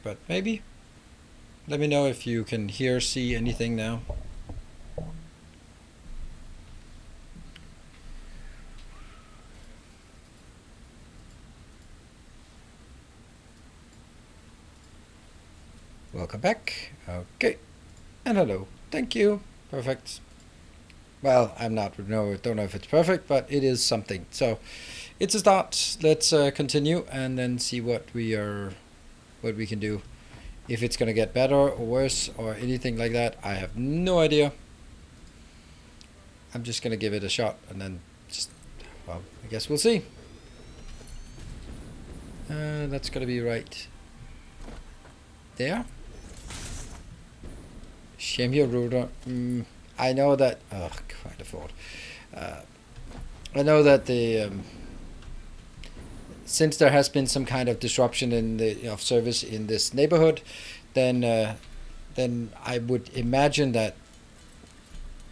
but maybe. Let me know if you can hear, see anything now. Welcome back. Okay. And hello. Thank you. Perfect. Well, don't know if it's perfect, but it is something. So it's a start. Let's continue and then see what we can do. If it's gonna get better or worse or anything like that, I have no idea. I'm just gonna give it a shot and then I guess we'll see. That's gonna be right there. Shame your router. I know that. Oh, quite afford. I know that since there has been some kind of disruption of service in this neighborhood, then I would imagine that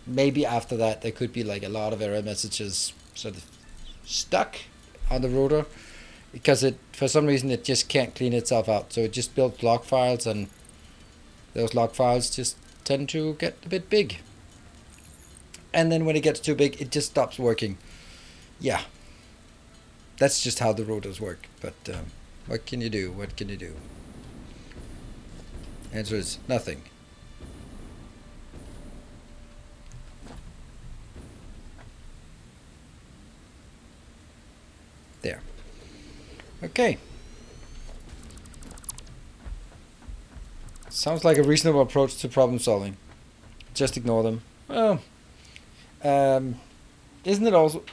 maybe after that there could be like a lot of error messages sort of stuck on the router because for some reason it just can't clean itself out. So it just builds log files, and those log files just tend to get a bit big. And then when it gets too big, it just stops working. Yeah. That's just how the routers work. But what can you do? What can you do? Answer is nothing. There. Okay. Sounds like a reasonable approach to problem solving. Just ignore them. Well, isn't it also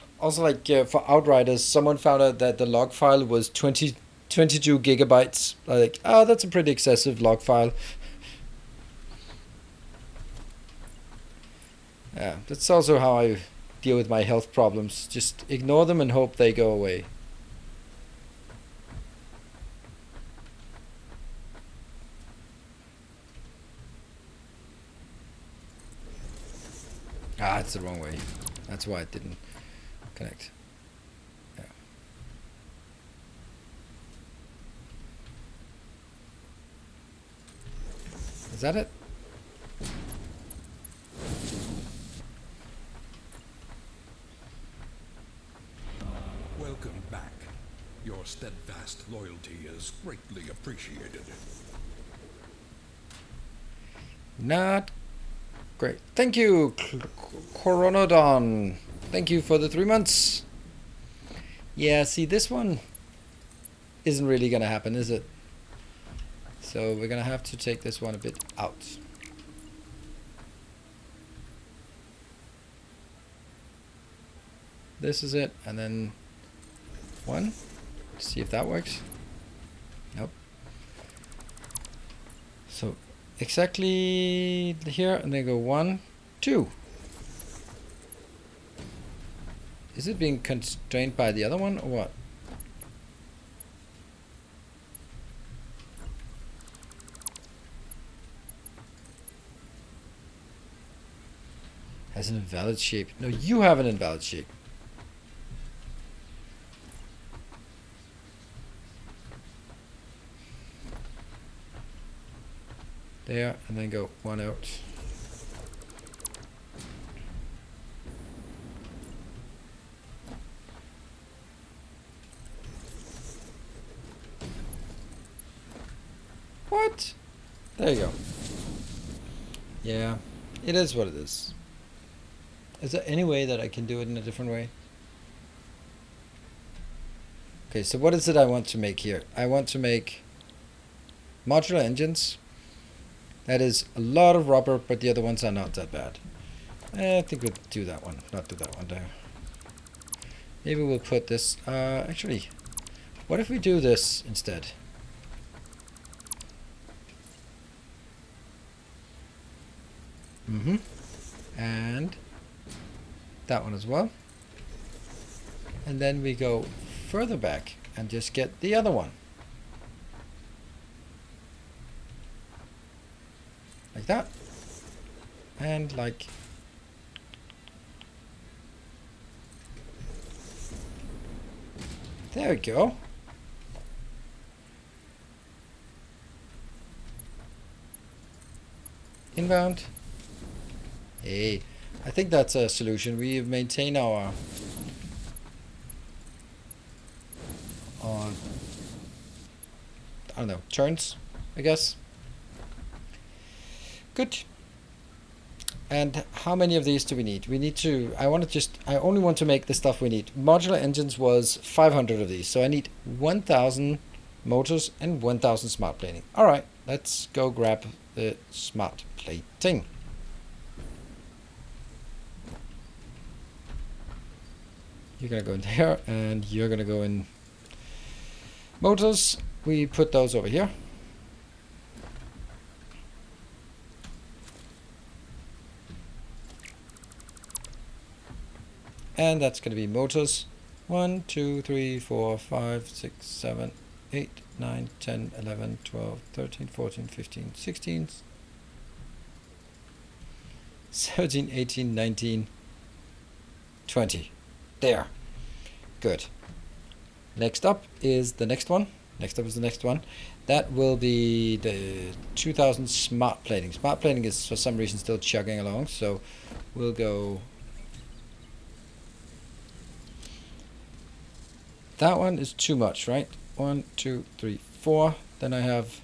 like for Outriders, someone found out that the log file was 22 gigabytes. Like, oh, that's a pretty excessive log file. Yeah, that's also how I deal with my health problems. Just ignore them and hope they go away. Ah, it's the wrong way. That's why it didn't connect. Yeah. Is that it? Welcome back. Your steadfast loyalty is greatly appreciated. Not great. Thank you, Coronodon. Thank you for the 3 months. Yeah, see, this one isn't really gonna happen, is it? So we're gonna have to take this one a bit out. This is it, and then one. See if that works. Nope. So exactly here, and then go 1, 2. Is it being constrained by the other one or what? Has an invalid shape. No, you have an invalid shape. There, and then go 1 out. What? There you go. Yeah, it is what it is. Is there any way that I can do it in a different way? Okay, so what is it I want to make here? I want to make modular engines. That is a lot of rubber, but the other ones are not that bad. I think we'll do that one, not do that one there. Maybe we'll put this, actually, what if we do this instead? And that one as well. And then we go further back and just get the other one. Like that. And like there we go. Inbound. Hey, I think that's a solution. We maintain our I don't know, turns, I guess. Good. And how many of these do we need? We need to, I only want to make the stuff we need. Modular engines was 500 of these, so I need 1,000 motors and 1,000 smart plating. All right, let's go grab the smart plating. You're gonna go in there, and you're gonna go in motors. We put those over here. And that's going to be motors. 1, 2, 3, 4, 5, 6, 7, 8, 9, 10, 11, 12, 13, 14, 15, 16, 17, 18, 19, 20. There. Good. Next up is the next one. That will be the 2,000 smart plating. Smart plating is for some reason still chugging along, so we'll go. That one is too much, right? 1, 2, 3, 4. Then I have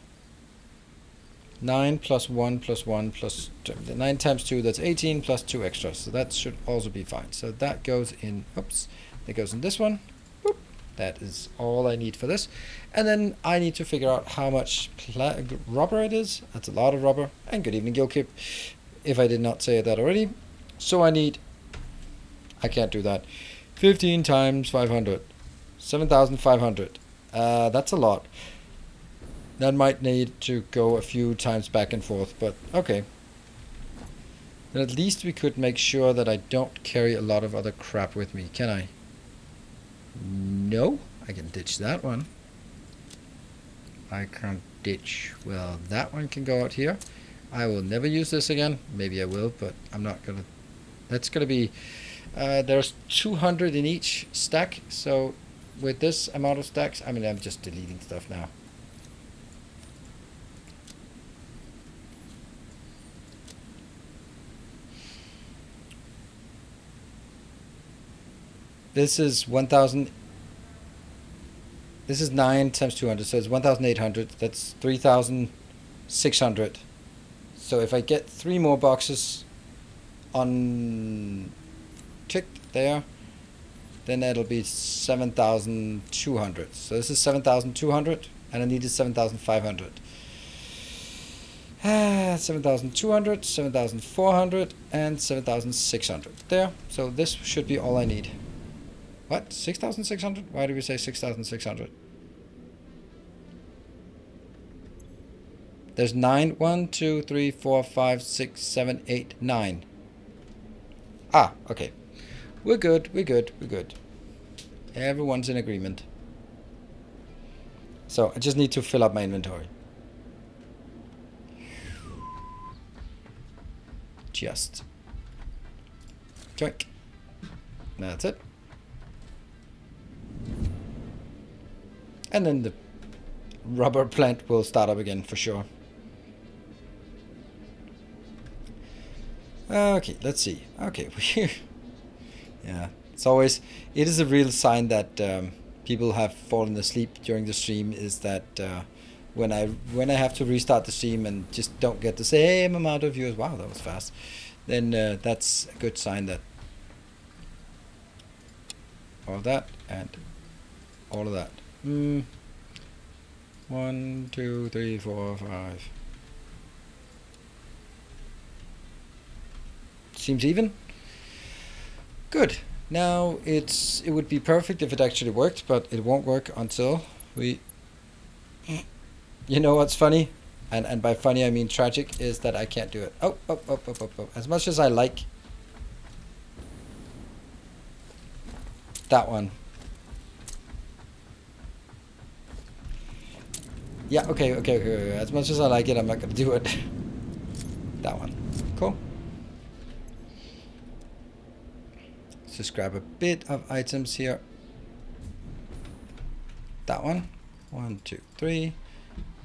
9 plus 1 plus 1 plus 2. 9 times 2, that's 18 plus 2 extras. So that should also be fine. So that goes in, oops, that goes in this one. Boop. That is all I need for this. And then I need to figure out how much rubber it is. That's a lot of rubber. And good evening, Gilkip, if I did not say that already. So I can't do that. 15 times 500. 7,500. That's a lot. That might need to go a few times back and forth, but okay. Then at least we could make sure that I don't carry a lot of other crap with me, can I? No, I can ditch that one. I can't ditch. Well, that one can go out here. I will never use this again. Maybe I will, but I'm not gonna. That's gonna be. There's 200 in each stack, so. With this amount of stacks, I mean, I'm just deleting stuff now. This is 1,000. This is 9 times 200, so it's 1,800. That's 3,600. So if I get 3 more boxes on ticked there, then that'll be 7,200. So this is 7,200, and I needed 7,500. 7,200, 7,400, and 7,600. There. So this should be all I need. What? 6,600? Why do we say 6,600? There's 9. 1, 2, 3, 4, 5, 6, 7, 8, 9. Ah, okay. We're good, we're good, we're good. Everyone's in agreement. So I just need to fill up my inventory. Just. Drink. That's it. And then the rubber plant will start up again for sure. Okay, let's see. Okay, yeah, it is a real sign that people have fallen asleep during the stream, is that when I have to restart the stream and just don't get the same amount of viewers, wow, that was fast, then that's a good sign that all of that and all of that. 1, 2, 3, 4, 5. Seems even. Good. Now it would be perfect if it actually worked, but it won't work until we. You know what's funny, and by funny I mean tragic, is that I can't do it. Oh. As much as I like that one. Yeah. Okay. As much as I like it, I'm not gonna do it. That one. Cool. Just grab a bit of items here. That one. 1, 2, 3.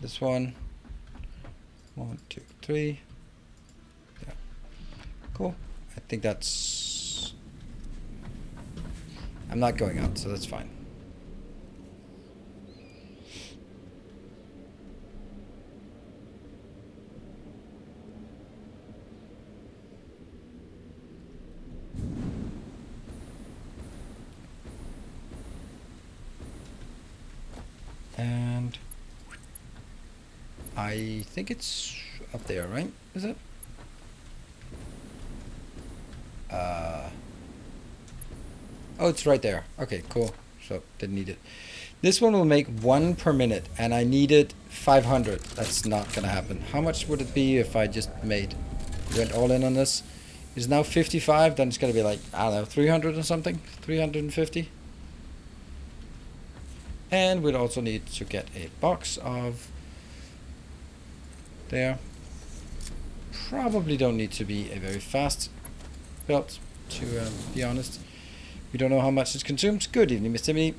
This one. 1, 2, 3. Cool. I think that's... I'm not going out, so that's fine. And I think it's up there, right? Is it? Oh, it's right there. Okay, cool. So didn't need it. This one will make 1 per minute, and I needed 500. That's not gonna happen. How much would it be if I just went all in on this? It's now 55. Then it's gonna be like, I don't know, 300 or something, 350. And we'll also need to get a box of there. Probably don't need to be a very fast build, to be honest. We don't know how much it consumes. Good evening, Mr. Timmy.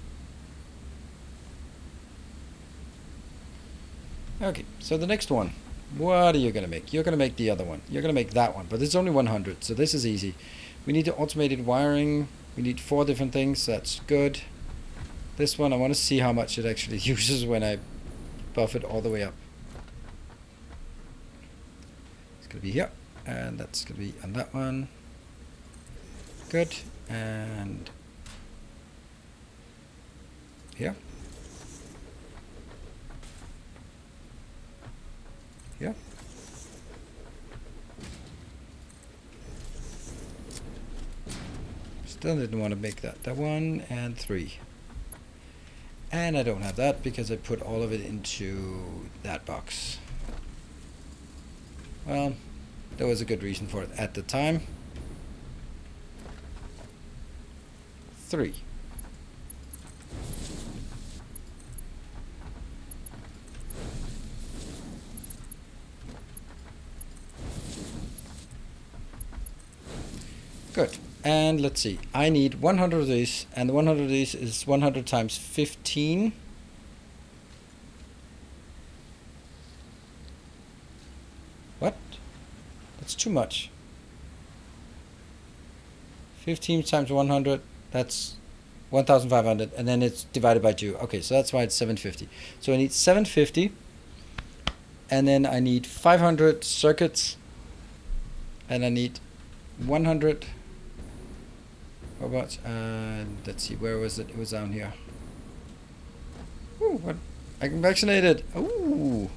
Okay, so the next one. What are you going to make? You're going to make the other one. You're going to make that one, but it's only 100, so this is easy. We need the automated wiring. We need 4 different things. That's good. This one, I want to see how much it actually uses when I buff it all the way up. It's going to be here, and that's going to be on that one. Good. And here. Here. Still didn't want to make that. That 1 and 3. And I don't have that because I put all of it into that box. Well, there was a good reason for it at the time. 3. Good. And let's see. I need 100 of these, and the 100 of these is 100 times 15. What? That's too much. 15 times 100. That's 1,500, and then it's divided by 2. Okay, so that's why it's 750. So I need 750, and then I need 500 circuits, and I need 100 robots. And let's see, where was it? It was down here. Ooh, what? I can vaccinate it. Ooh.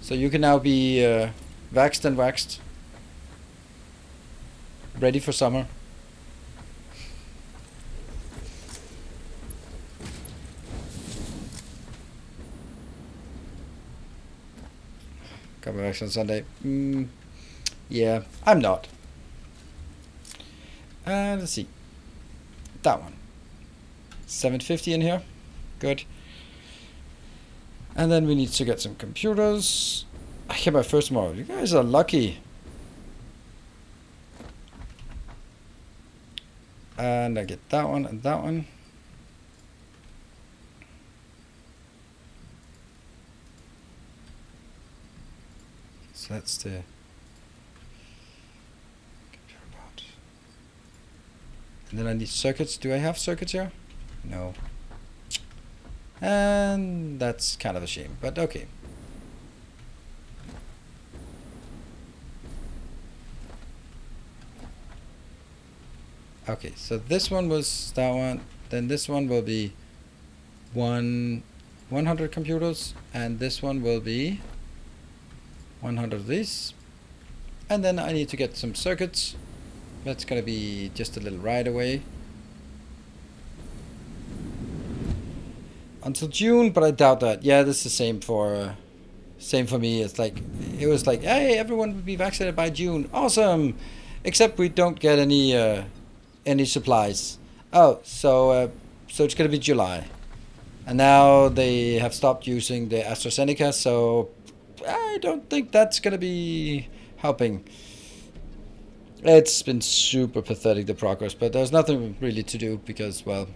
So you can now be vaxxed and waxed. Ready for summer. Coming back on Sunday. Yeah, I'm not. Let's see. That one. 750 in here. Good. And then we need to get some computers. I get my first tomorrow. You guys are lucky. And I get that one and that one. So that's the computer bot. And then I need circuits. Do I have circuits here? No. And that's kind of a shame, but okay. Okay, so this one was that one. Then this one will be 100 computers, and this one will be 100 of these. And then I need to get some circuits. That's gonna be just a little right away until June, but I doubt that. Yeah, this is the same for me. It's like, it was like, hey, everyone will be vaccinated by June. Awesome, except we don't get any supplies. Oh, so it's gonna be July, and now they have stopped using the AstraZeneca, so I don't think that's gonna be helping. It's been super pathetic, the progress, but there's nothing really to do because, well,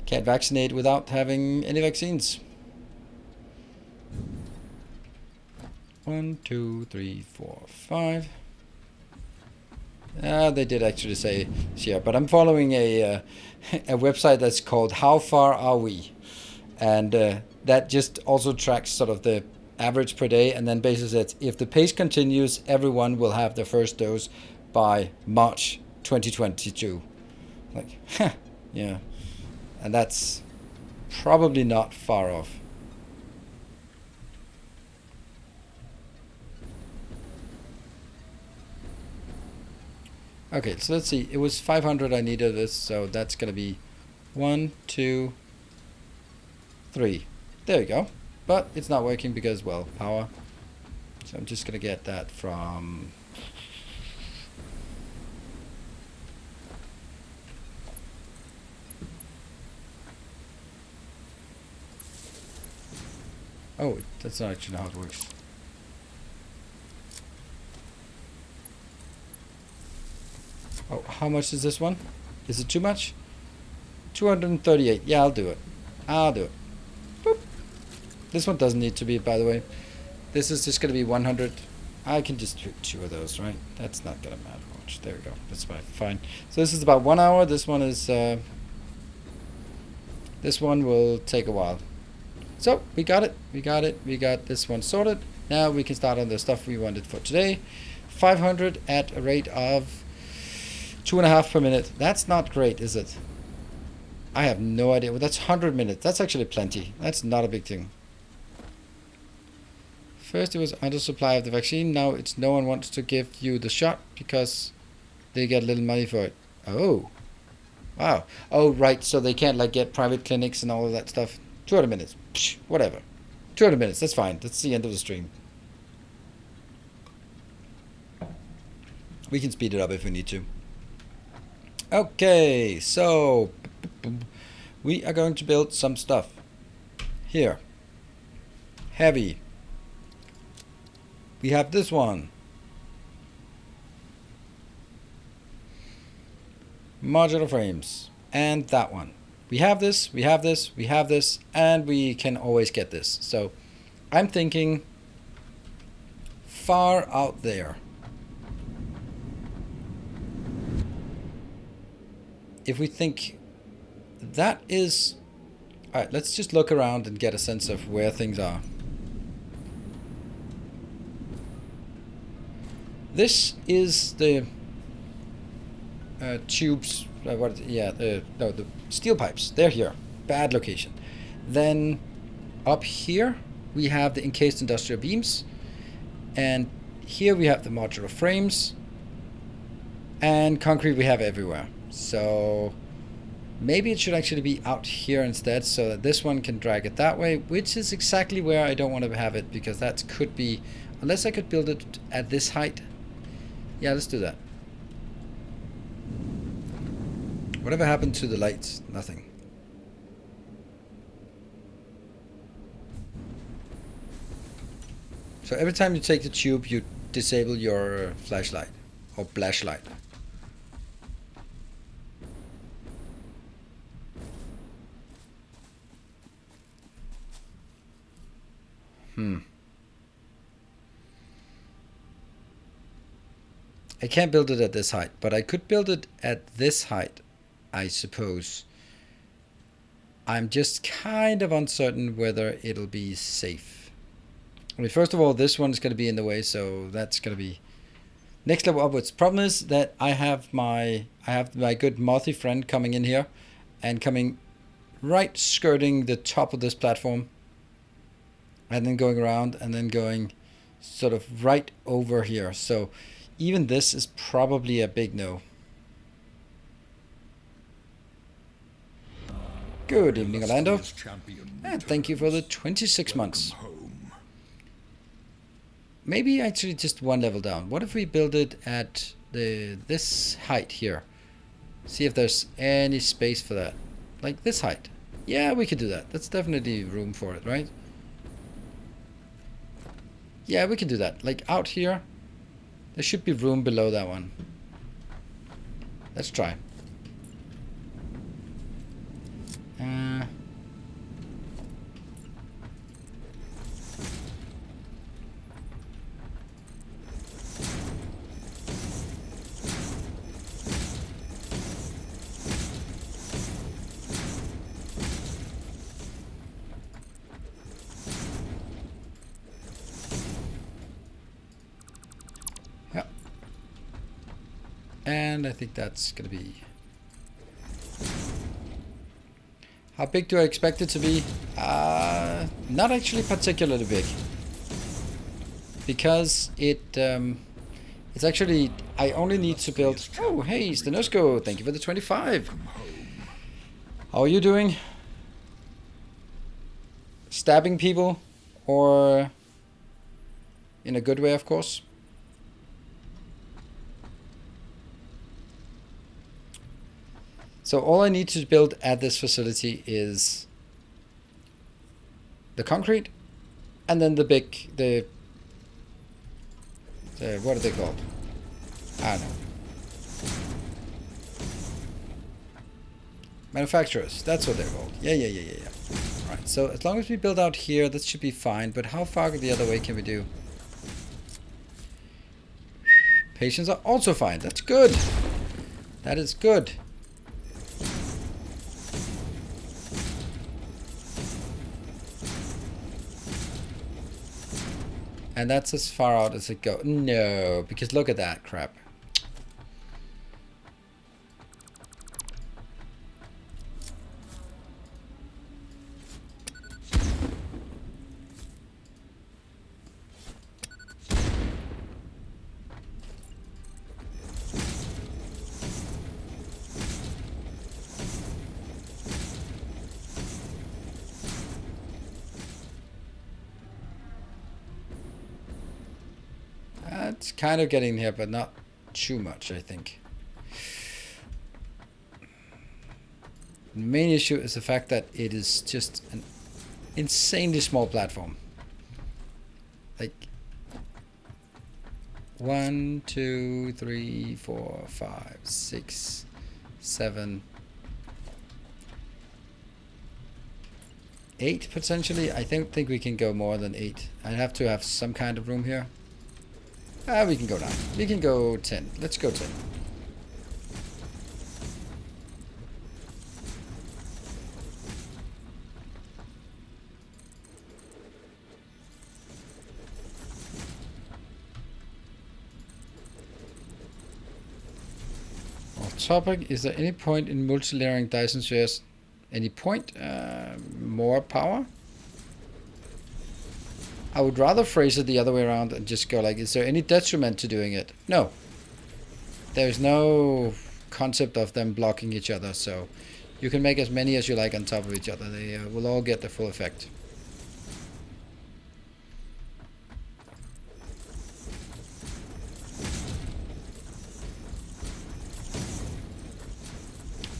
can't vaccinate without having any vaccines. 1, 2, 3, 4, 5. They did actually say share, but I'm following a website that's called How Far Are We? And that just also tracks sort of the average per day, and then basically says if the pace continues, everyone will have their first dose by March 2022. Like, yeah. And that's probably not far off. Okay, so let's see. It was 500 I needed this, so that's going to be 1, 2, 3. There you go. But it's not working because, well, power. So I'm just going to get that from... Oh, that's not actually how it works. Oh, how much is this one? Is it too much? 238. Yeah, I'll do it. I'll do it. Boop. This one doesn't need to be, by the way. This is just going to be 100. I can just do 2 of those, right? That's not going to matter much. There we go. That's fine. So this is about 1 hour. This one is... this one will take a while. So, we got it. We got this one sorted. Now we can start on the stuff we wanted for today. 500 at a rate of 2.5 per minute. That's not great, is it? I have no idea. Well, that's 100 minutes. That's actually plenty. That's not a big thing. First it was under supply of the vaccine. Now it's no one wants to give you the shot because they get a little money for it. Oh. Wow. Oh, right. So they can't like get private clinics and all of that stuff. 200 minutes. Psh, whatever. 200 minutes. That's fine. That's the end of the stream. We can speed it up if we need to. Okay. So we are going to build some stuff. Here. Heavy. We have this one. Modular frames. And that one. We have this, we have this, we have this, and we can always get this. So I'm thinking far out there. If we think that is... Alright, let's just look around and get a sense of where things are. This is the tubes... the steel pipes. They're here. Bad location. Then up here we have the encased industrial beams, and here we have the modular frames, and concrete we have everywhere. So maybe it should actually be out here instead, so that this one can drag it that way, which is exactly where I don't want to have it, because that could be, unless I could build it at this height. Yeah, let's do that. Whatever happened to the lights? Nothing. So every time you take the tube, you disable your flashlight or flashlight. I can't build it at this height, but I could build it at this height, I suppose. I'm just kind of uncertain whether it'll be safe. I mean, first of all, this one's going to be in the way, so that's going to be next level upwards. Problem is that I have my good Mouthy friend coming in here and coming right skirting the top of this platform, and then going around and then going sort of right over here. So even this is probably a big no. Good evening, Orlando. And thank you for the 26 months. Maybe actually just one level down. What if we build it at this height here? See if there's any space for that. Like this height. Yeah, we could do that. That's definitely room for it, right? Yeah, we can do that. Like out here, there should be room below that one. Let's try. And I think that's gonna be... How big do I expect it to be? Not actually particularly big. Because it's actually... I only need to build... Oh, hey, Stenosko, thank you for the 25. How are you doing? Stabbing people? Or... in a good way, of course. So all I need to build at this facility is the concrete, and then the what are they called? I don't know. Manufacturers, that's what they're called. Yeah. Alright, so as long as we build out here, that should be fine, but how far the other way can we do? Patients are also fine, that's good. That is good. And that's as far out as it goes. No, because look at that crap. It's kind of getting here, but not too much, I think. The main issue is the fact that it is just an insanely small platform. Like 1, 2, 3, 4, 5, 6, 7, 8 potentially. I don't think we can go more than 8. I'd have to have some kind of room here. We can go 9. We can go 10. Let's go 10. Off topic, is there any point in multi-layering Dyson spheres? Any point? More power? I would rather phrase it the other way around and just go like, is there any detriment to doing it? No. There's no concept of them blocking each other, so you can make as many as you like on top of each other. They will all get the full effect.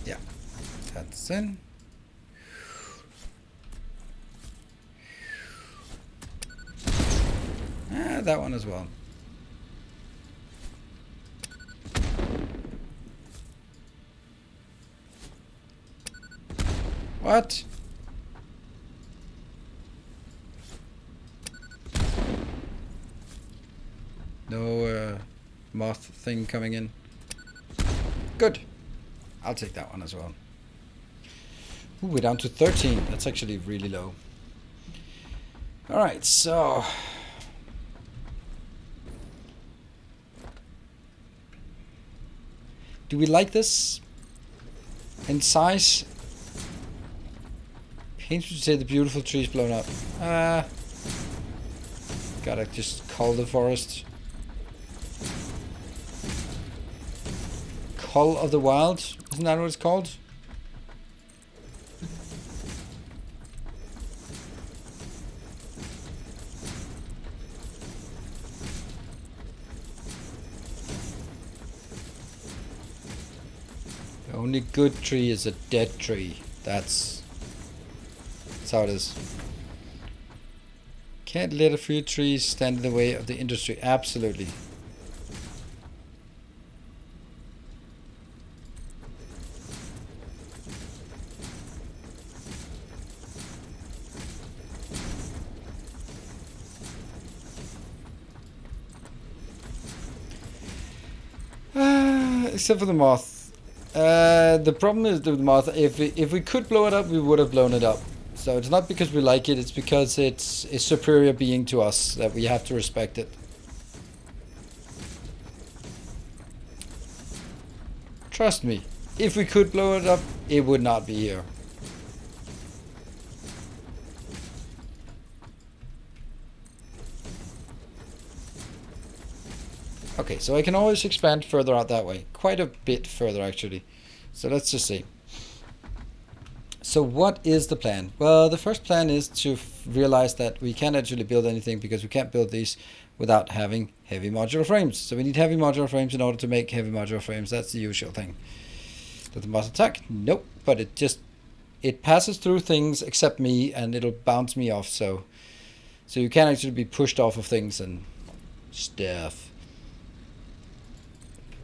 Yeah, that's in. That one as well. What? No moth thing coming in. Good. I'll take that one as well. Ooh, we're down to 13. That's actually really low. Alright, so... do we like this? In size? Pains to say the beautiful trees blown up. Gotta just cull the forest. Cull of the Wild? Isn't that what it's called? The only good tree is a dead tree. That's how it is. Can't let a few trees stand in the way of the industry. Absolutely. Except for the moth. The problem is with the moth, if we could blow it up, we would have blown it up. So it's not because we like it, it's because it's a superior being to us that we have to respect it. Trust me, if we could blow it up, it would not be here. Okay, so I can always expand further out that way. Quite a bit further, actually. So let's just see. So what is the plan? Well, the first plan is to realize that we can't actually build anything because we can't build these without having heavy modular frames. So we need heavy modular frames in order to make heavy modular frames. That's the usual thing. Does the mouse attack? Nope. But it passes through things except me, and it'll bounce me off. So you can actually be pushed off of things and stuff.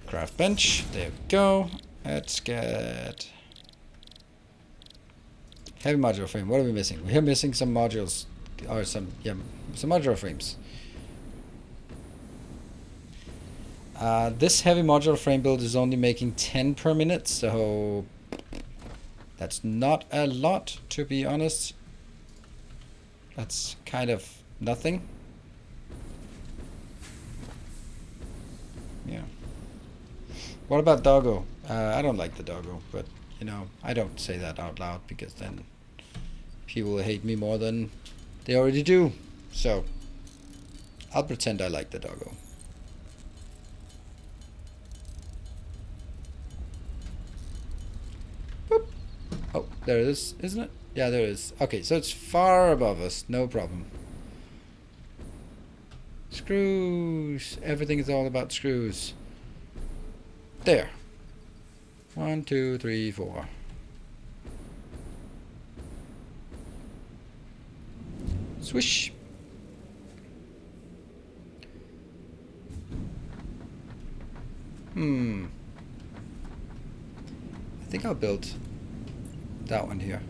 Craft bench. There we go. Let's get heavy modular frame. What are we missing? We're missing some modules, or some modular frames. This heavy modular frame build is only making 10 per minute, so that's not a lot, to be honest. That's kind of nothing. Yeah. What about doggo? I don't like the doggo, but you know, I don't say that out loud because then people will hate me more than they already do. So I'll pretend I like the doggo. Boop. Oh, there it is, isn't it? Yeah, there it is. Okay, so it's far above us, no problem. Screws. Everything is all about screws. There. 1, 2, 3, 4. Swish. I think I'll build that one here.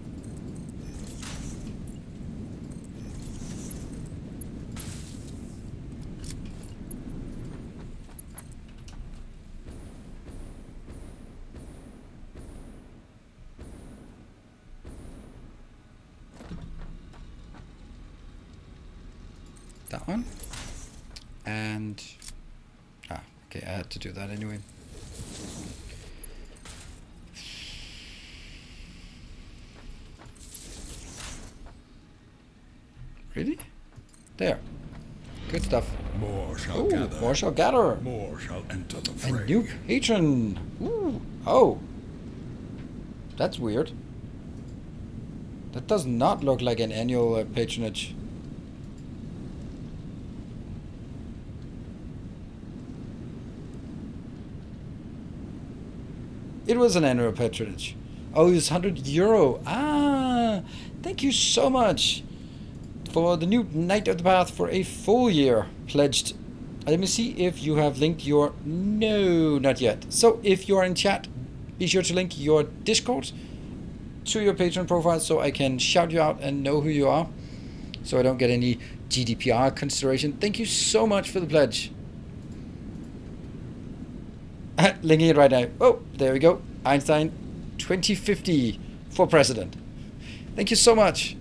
That one. And okay, I had to do that anyway. Really? There. Good stuff. More shall gather. More shall gather. More shall enter the fray. A new patron. Ooh. Oh. That's weird. That does not look like an annual patronage. It was an annual patronage. Oh, it's €100. Ah, thank you so much for the new Knight of the Path for a full year pledged. Let me see if you have linked your... No, not yet. So if you are in chat, be sure to link your Discord to your Patreon profile so I can shout you out and know who you are, so I don't get any GDPR consideration. Thank you so much for the pledge. Linking it right now. Oh, there we go. Einstein 2050 for president. Thank you so much.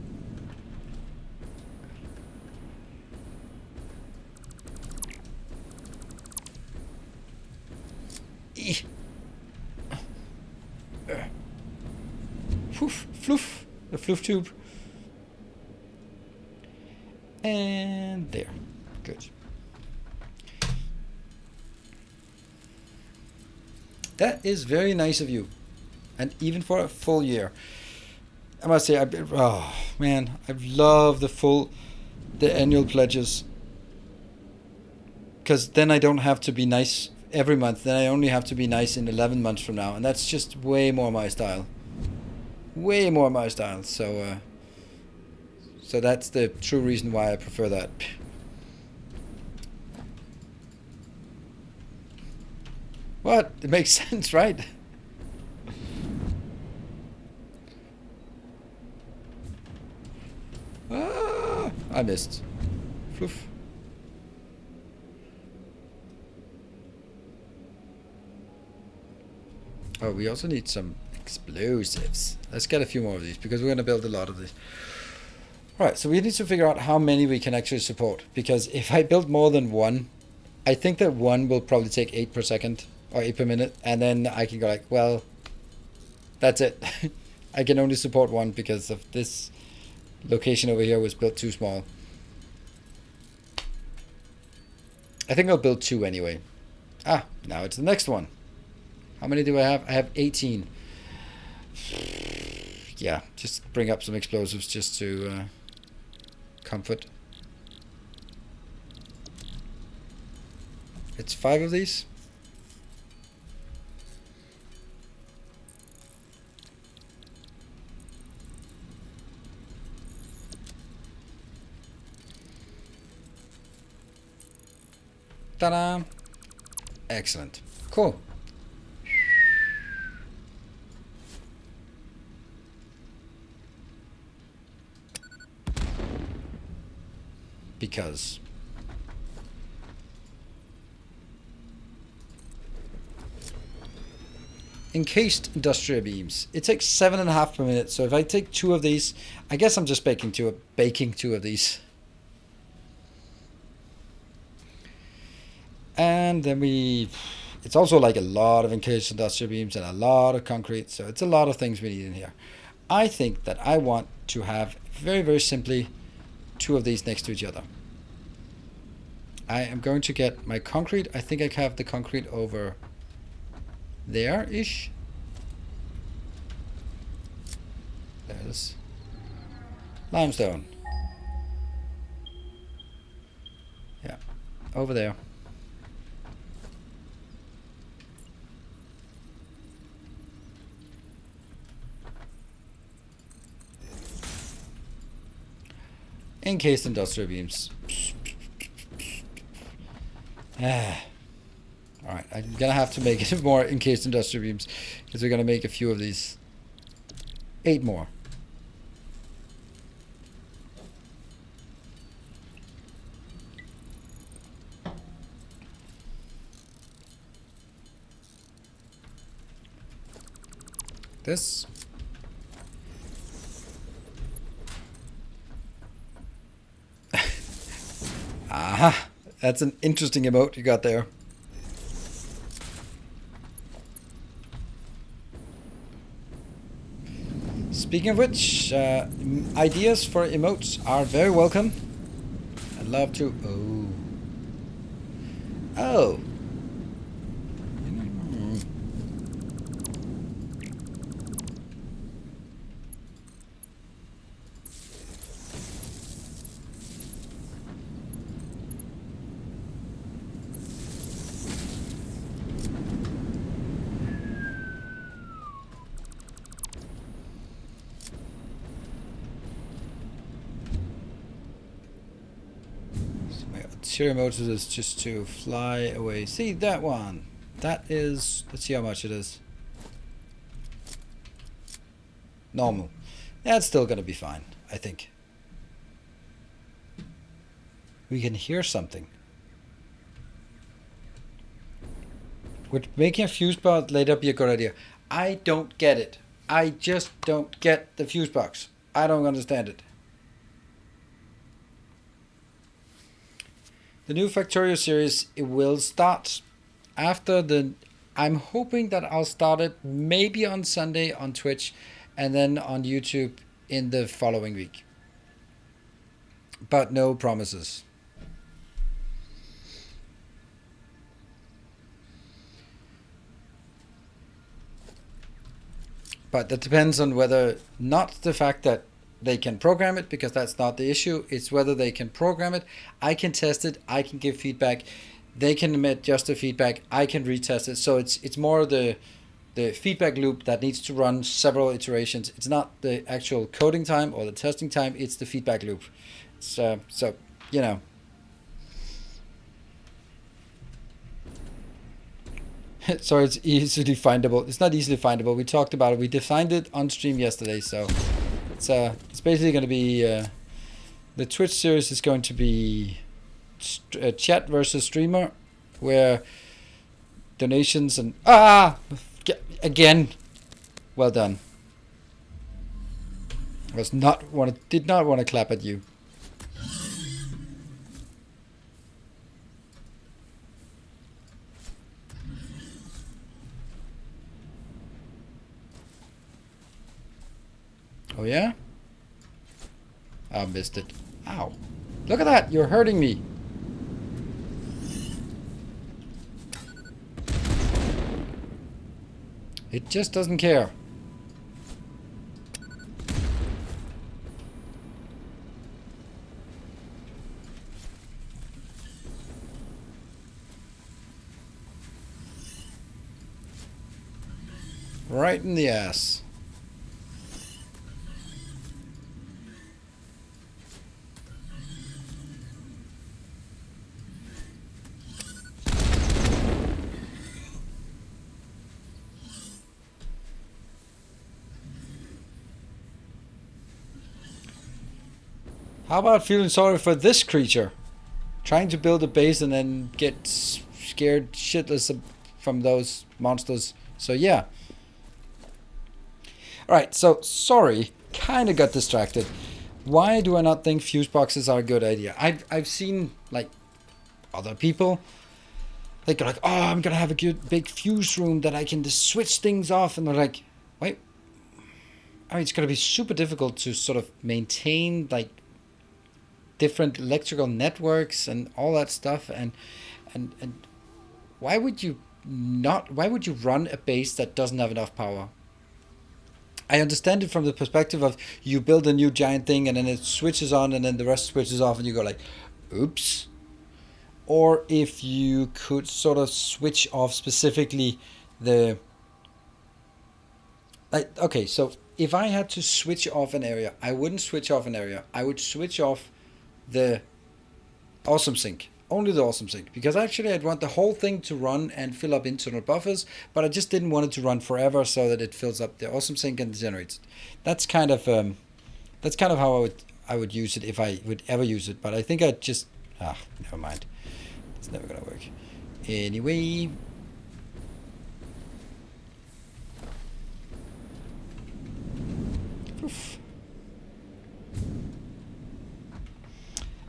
Poof, floof, the floof tube. And there. Good. That is very nice of you, and even for a full year. I must say, oh man, I love the annual pledges, because then I don't have to be nice every month. Then I only have to be nice in 11 months from now, and that's just way more my style. Way more my style. So that's the true reason why I prefer that. What? It makes sense, right? Ah, I missed. Floof. Oh, we also need some explosives. Let's get a few more of these because we're going to build a lot of these. Alright, so we need to figure out how many we can actually support. Because if I build more than one, I think that one will probably take 8 per second. or 8 per minute, and then I can go like, well, that's it. I can only support 1 because of this location over here was built too small. I think I'll build 2 anyway. Ah, now it's the next one. How many do I have? I have 18. Yeah, just bring up some explosives just to comfort. It's 5 of these. Ta-da! Excellent. Cool. Because encased industrial beams. It takes 7.5 per minute. So if I take 2 of these, I guess I'm just baking 2 of these. And then it's also like a lot of encased industrial beams and a lot of concrete. So it's a lot of things we need in here. I think that I want to have very, very simply 2 of these next to each other. I am going to get my concrete. I think I have the concrete over there-ish. There's limestone. Yeah, over there. Encased industrial beams. Alright, I'm gonna have to make it more encased industrial beams because we're gonna make a few of these. 8 more. This. Aha! That's an interesting emote you got there. Speaking of which, ideas for emotes are very welcome. I'd love to. Oh. Interior motor is just to fly away. See that one? That is. Let's see how much it is. Normal. That's still gonna be fine, I think. We can hear something. Would making a fuse box later be a good idea? I don't get it. I just don't get the fuse box. I don't understand it. The new Factorio series, it will start after the... I'm hoping that I'll start it maybe on Sunday on Twitch and then on YouTube in the following week. But no promises. But that depends on whether, not the fact that they can program it, because that's not the issue. It's whether they can program it. I can test it. I can give feedback. They can adjust the feedback. I can retest it. So it's more the feedback loop that needs to run several iterations. It's not the actual coding time or the testing time. It's the feedback loop. So you know. So it's easily findable. It's not easily findable. We talked about it. We defined it on stream yesterday. So it's basically going to be the Twitch series is going to be chat versus streamer, where donations and again, well done. Did not want to clap at you. Oh yeah? I missed it. Ow. Look at that! You're hurting me! It just doesn't care. Right in the ass. How about feeling sorry for this creature? Trying to build a base and then get scared shitless from those monsters. So yeah. Alright, so sorry. Kinda got distracted. Why do I not think fuse boxes are a good idea? I've seen like other people. They go like, oh, I'm gonna have a good big fuse room that I can just switch things off, and they're like, wait. I mean, it's gonna be super difficult to sort of maintain like different electrical networks and all that stuff, and why would you run a base that doesn't have enough power? I understand it from the perspective of you build a new giant thing and then it switches on and then the rest switches off and you go like, oops. Or if you could sort of switch off specifically the... like, okay, so if I had to switch off an area, I wouldn't switch off an area. I would switch off the awesome sink. Only the awesome sink. Because actually I'd want the whole thing to run and fill up internal buffers, but I just didn't want it to run forever so that it fills up the awesome sink and generates it. That's kind of how I would use it if I would ever use it, but I think I'd just... never mind. It's never gonna work. Anyway... Oof.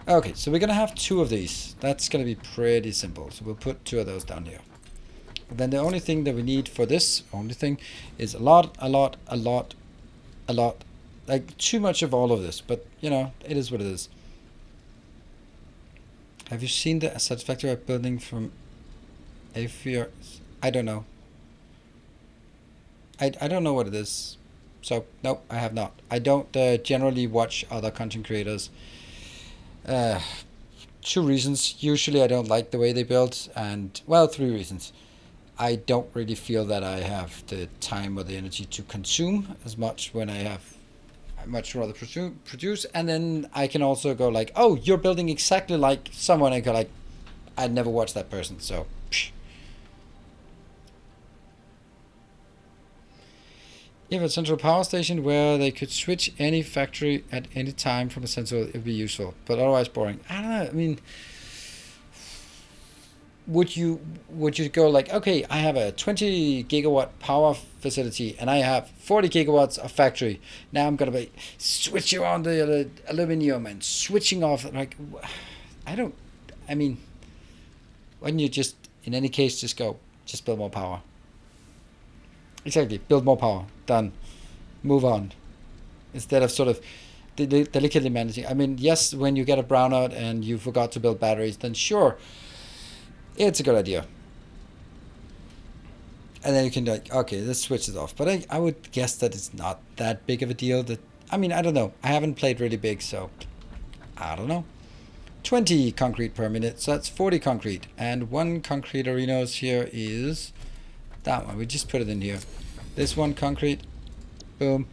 Okay, so we're gonna have 2 of these. That's gonna be pretty simple. So we'll put 2 of those down here. Then the only thing that we need for this, is a lot. Like, too much of all of this, but, you know, it is what it is. Have you seen the Satisfactory building from Aviar? I don't know. I don't know what it is. So, nope, I have not. I don't generally watch other content creators. 2 reasons. Usually I don't like the way they build, and, well, 3 reasons. I don't really feel that I have the time or the energy to consume as much when I much rather produce, and then I can also go like, oh, you're building exactly like someone. I go like, I never watched that person, so psh. If a central power station where they could switch any factory at any time from a central, it would be useful, but otherwise boring. I don't know, I mean, would you go like, okay, I have a 20 gigawatt power facility and I have 40 gigawatts of factory. Now I'm gonna be switching on the aluminum and switching off, like, I mean, why don't you just, in any case, just build more power? Exactly, build more power, done, move on, instead of sort of delicately managing. I mean, yes, when you get a brownout and you forgot to build batteries, then sure, it's a good idea. And then you can like, okay, let's switch it off. But I would guess that it's not that big of a deal. I mean, I don't know. I haven't played really big, so I don't know. 20 concrete per minute, so that's 40 concrete. And 1 concrete arenas here is that one. We just put it in here. This 1 concrete, boom.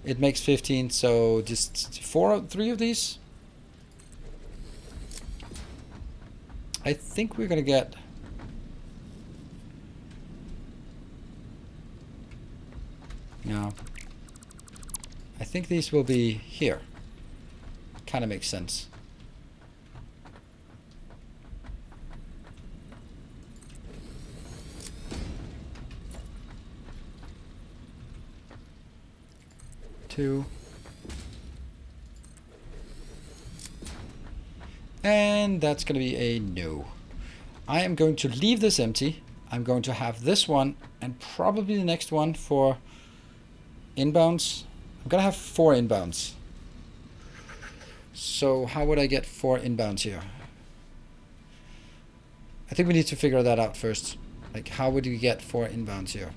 It makes 15, so just 3 of these. I think we're gonna get... no. I think these will be here. Kind of makes sense. Two. And that's going to be a no. I am going to leave this empty. I'm going to have this one and probably the next one for inbounds. I'm gonna have 4 inbounds. So how would I get 4 inbounds here? I think we need to figure that out first. Like, how would you get 4 inbounds here?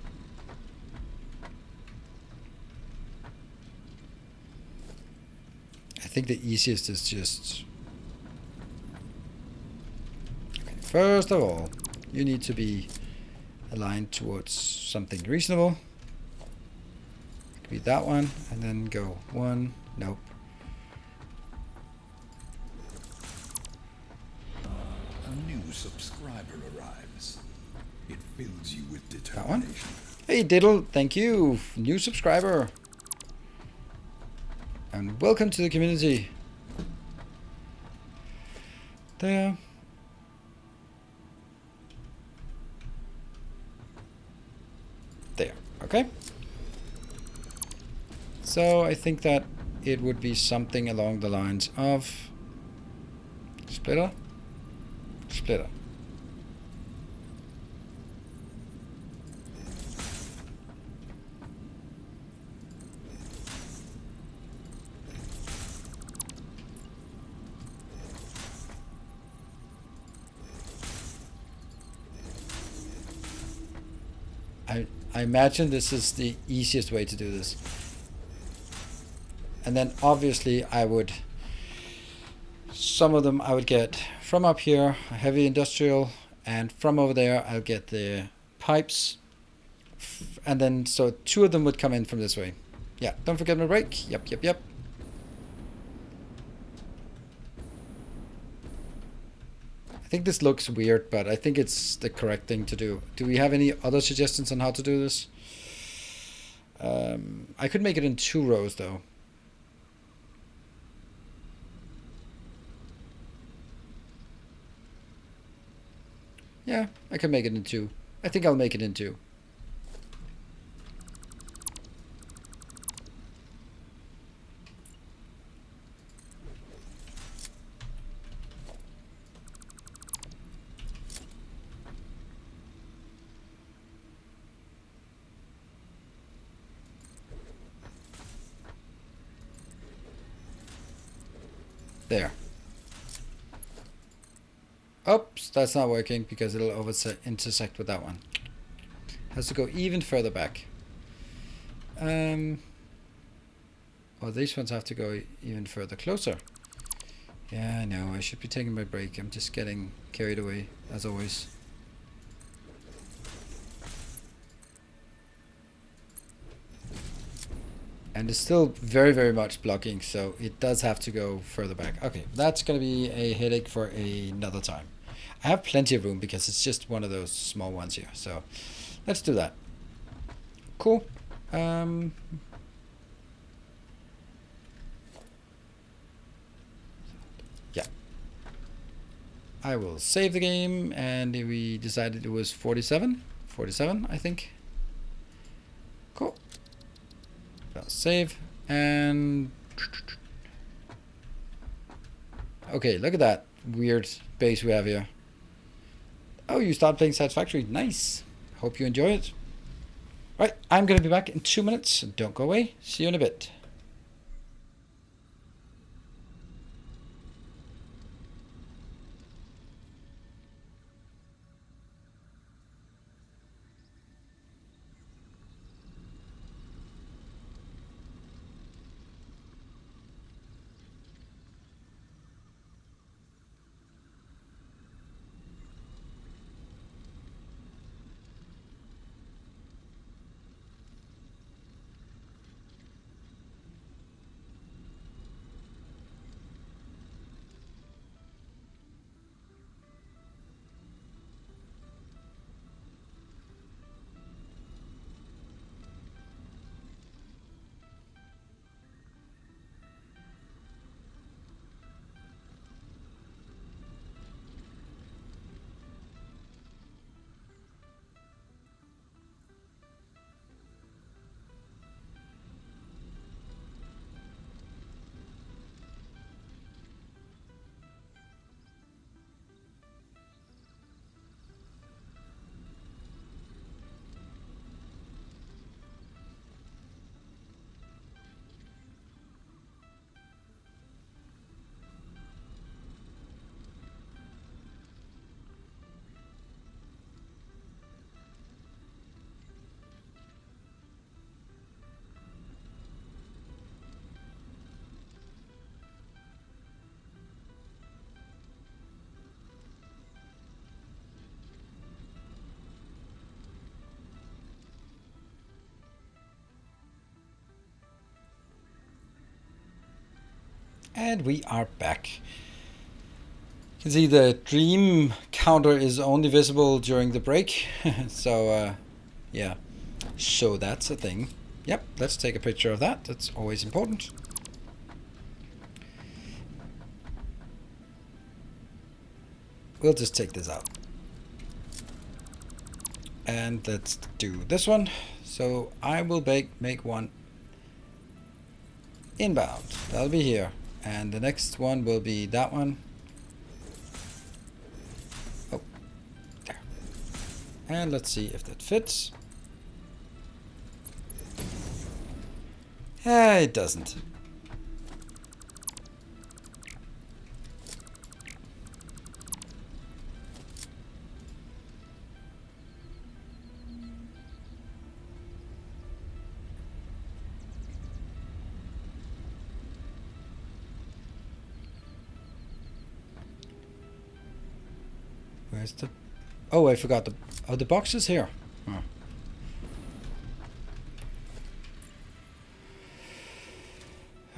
I think the easiest is just... Okay, first of all, you need to be aligned towards something reasonable. It could be that one, and then go 1, nope. A new subscriber arrives. It fills you with That one. determination. Hey Diddle, thank you, new subscriber. And welcome to the community. There. There, okay. So I think that it would be something along the lines of splitter, splitter. I imagine this is the easiest way to do this. And then obviously I would, some of them I would get from up here, a heavy industrial, and from over there I'll get the pipes. And then, so 2 of them would come in from this way. Yeah, don't forget my brake. Yep, yep, yep. I think this looks weird, but I think it's the correct thing to do. Do we have any other suggestions on how to do this? I could make it in 2 rows though. Yeah, I can make it in 2. I think I'll make it in 2. There. Oops, that's not working because it'll intersect with that one. Has to go even further back. Oh, these ones have to go even further closer. Yeah, I know. I should be taking my break. I'm just getting carried away, as always. And it's still very, very much blocking, so it does have to go further back. Okay, that's going to be a headache for another time. I have plenty of room because it's just one of those small ones here. So let's do that. Cool. Yeah. I will save the game, and we decided it was 47. 47, I think. Cool. Save, and okay, look at that weird base we have here. Oh, you start playing Satisfactory. Nice. Hope you enjoy it. Right, I'm going to be back in 2 minutes. Don't go away. See you in a bit. And we are back. You can see the dream counter is only visible during the break. So, yeah. So that's a thing. Yep, let's take a picture of that. That's always important. We'll just take this out. And let's do this one. So I will make one inbound. That'll be here. And the next one will be that one. Oh, there. And let's see if that fits. It doesn't. Where's the... Oh, I forgot the... Oh, the box is here. Oh.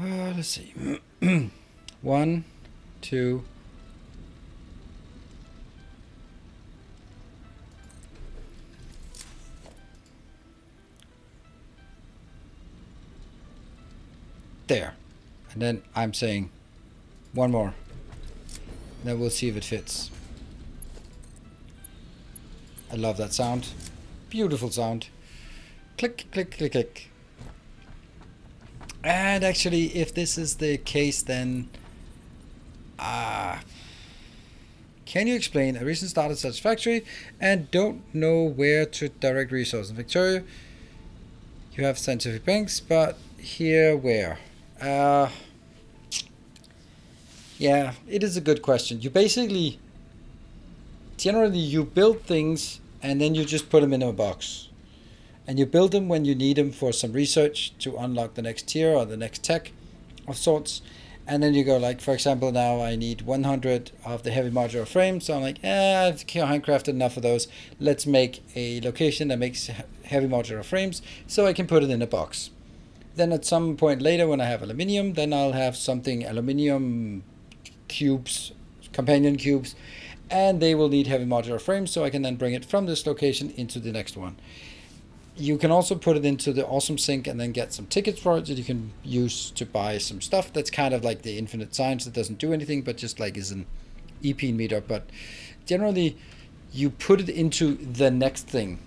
Let's see. 1, 2. There. And then I'm saying one more. Then we'll see if it fits. I love that sound. Beautiful sound. Click, click, click, click. And actually, if this is the case, then can you explain? A recent started Satisfactory and don't know where to direct resources. In Victoria, you have scientific banks, but here where? Yeah, it is a good question. You basically, generally, you build things and then you just put them in a box. And you build them when you need them for some research to unlock the next tier or the next tech of sorts. And then you go like, for example, now I need 100 of the heavy modular frames. So I'm like, I've handcrafted enough of those. Let's make a location that makes heavy modular frames so I can put it in a box. Then at some point later when I have aluminium, then I'll have something aluminium cubes, companion cubes, and they will need heavy modular frames so I can then bring it from this location into the next one. You can also put it into the awesome sync and then get some tickets for it that you can use to buy some stuff. That's kind of like the infinite science that doesn't do anything, but just like is an EP meter. But generally, you put it into the next thing.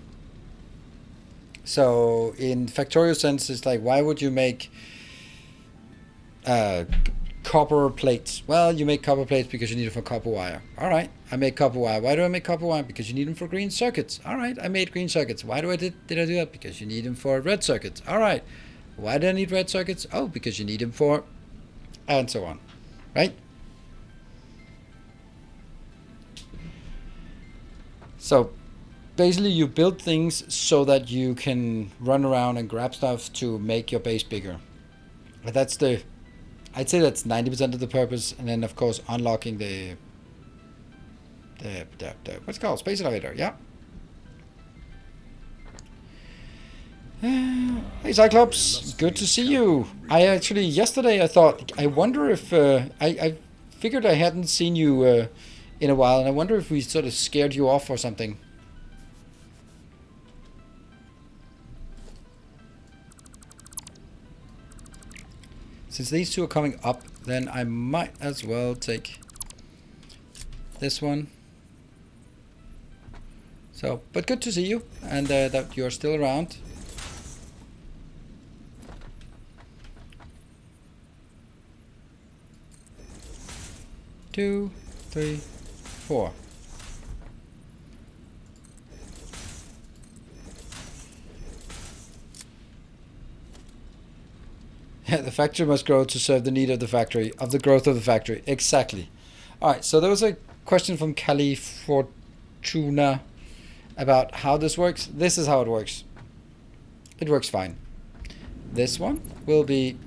So in factorial sense, it's like, why would you make copper plates? Well, you make copper plates because you need it for copper wire. All right, I make copper wire. Why do I make copper wire? Because you need them for green circuits. All right, I made green circuits. Why did I do that? Because you need them for red circuits. All right, why do I need red circuits? Oh, because you need them for, and so on, right? So basically you build things so that you can run around and grab stuff to make your base bigger. But that's I'd say that's 90% of the purpose, and then of course unlocking the what's it called? Space elevator, yeah. Hey Cyclops, good to see you. I actually, yesterday I thought, I wonder if, I figured I hadn't seen you in a while, and I wonder if we sort of scared you off or something. Since these two are coming up, then I might as well take this one. So, but good to see you, and that you're still around. Two, three, four. The factory must grow to serve the need of the factory, of the growth of the factory. Exactly. All right, so there was a question from Cali Fortuna about how this works. This is how it works. It works fine. This one will be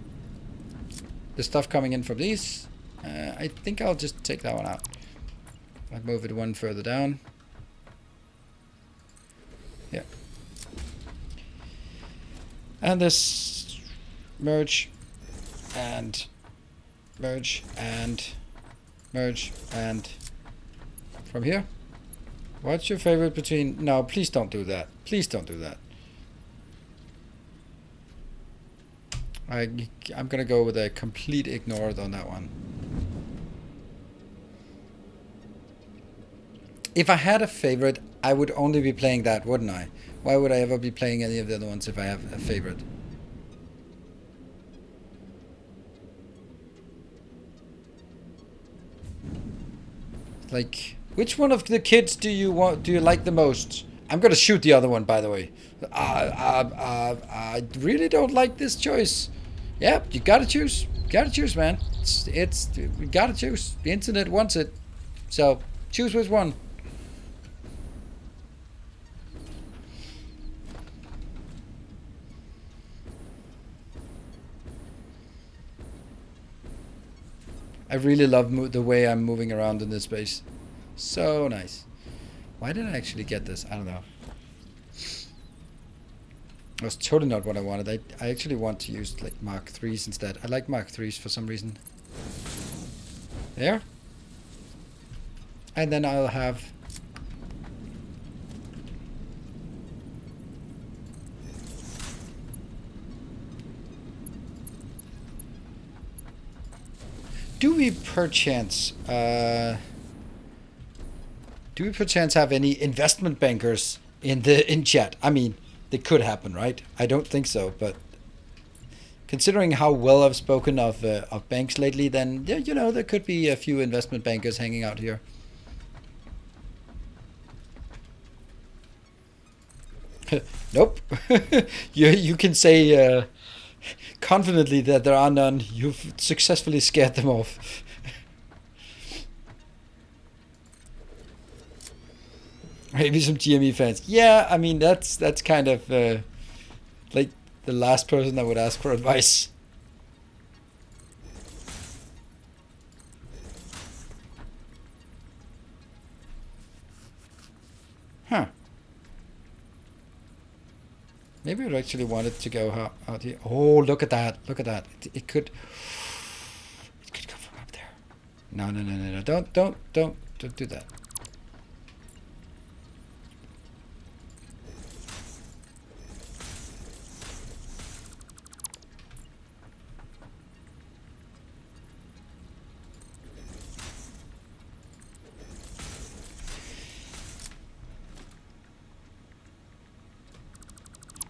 the stuff coming in from these. I think I'll just take that one out. I'll move it one further down. Yeah. And this merge and merge and merge and from here. What's your favorite between? No, please don't do that. Please don't do that. I'm gonna go with a complete ignore on that one. If I had a favorite, I would only be playing that, wouldn't I? Why would I ever be playing any of the other ones if I have a favorite? Like, which one of the kids do you like the most? I'm gonna shoot the other one, by the way. I really don't like this choice. Yeah, you gotta choose. You gotta choose, man. It's you gotta choose. The internet wants it, so choose which one. I really love the way I'm moving around in this space. So nice. Why did I actually get this? I don't know. That's totally not what I wanted. I actually want to use like Mark 3s instead. I like Mark 3s for some reason. There. And then I'll have... Do we perchance have any investment bankers in chat? I mean, it could happen, right? I don't think so, but considering how well I've spoken of banks lately, then yeah, you know, there could be a few investment bankers hanging out here. Nope. You can say confidently that there are none. You've successfully scared them off. Maybe some GME fans. Yeah, I mean that's kind of like the last person that would ask for advice. Huh. Maybe I'd actually want it to go out here. Oh, look at that. Look at that. It could come from up there. No. Don't do that.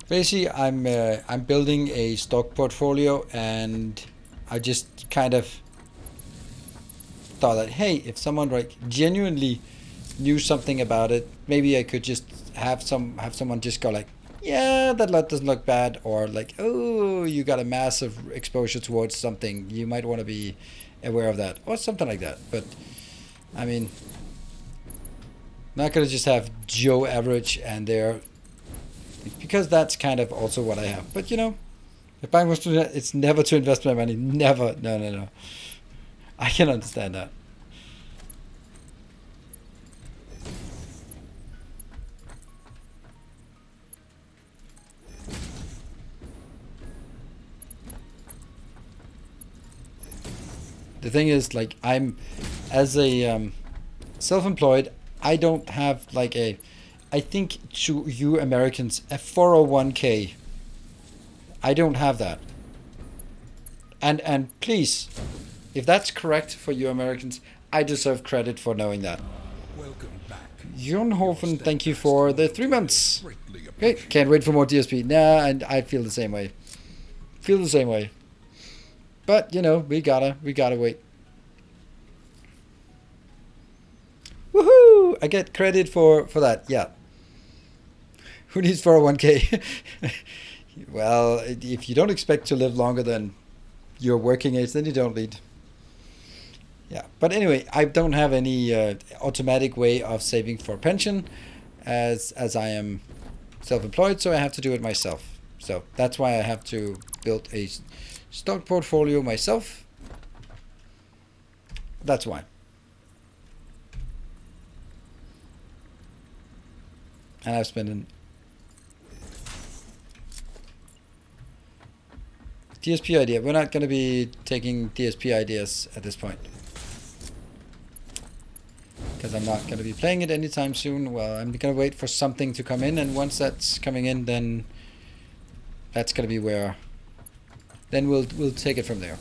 Basically, I'm building a stock portfolio, and I just kind of thought that, hey, if someone like genuinely knew something about it, maybe I could just have someone just go like, yeah, that doesn't look bad, or like, oh, you got a massive exposure towards something, you might want to be aware of that, or something like that. But I mean, not gonna just have Joe Average and they're, because that's kind of also what I have. But you know, if I was to, it's never to invest my money. Never. No. I can understand that. The thing is, like, I'm, as a self-employed, I don't have like a, I think to you Americans, a 401k. I don't have that. And please, if that's correct for you Americans, I deserve credit for knowing that. Welcome back. Jonhofen, thank you for the 3 months. Okay, can't wait for more DSP. Nah, and I feel the same way. But you know, we gotta wait. Woohoo! I get credit for that. Yeah. Who needs 401k? Well, if you don't expect to live longer than your working age, then you don't need. Yeah, but anyway, I don't have any automatic way of saving for pension, as I am self-employed, so I have to do it myself. So that's why I have to build a stock portfolio myself. That's why. And I've spent DSP idea. We're not going to be taking DSP ideas at this point, because I'm not going to be playing it anytime soon. Well, I'm going to wait for something to come in, and once that's coming in, then that's going to be where. Then we'll take it from there.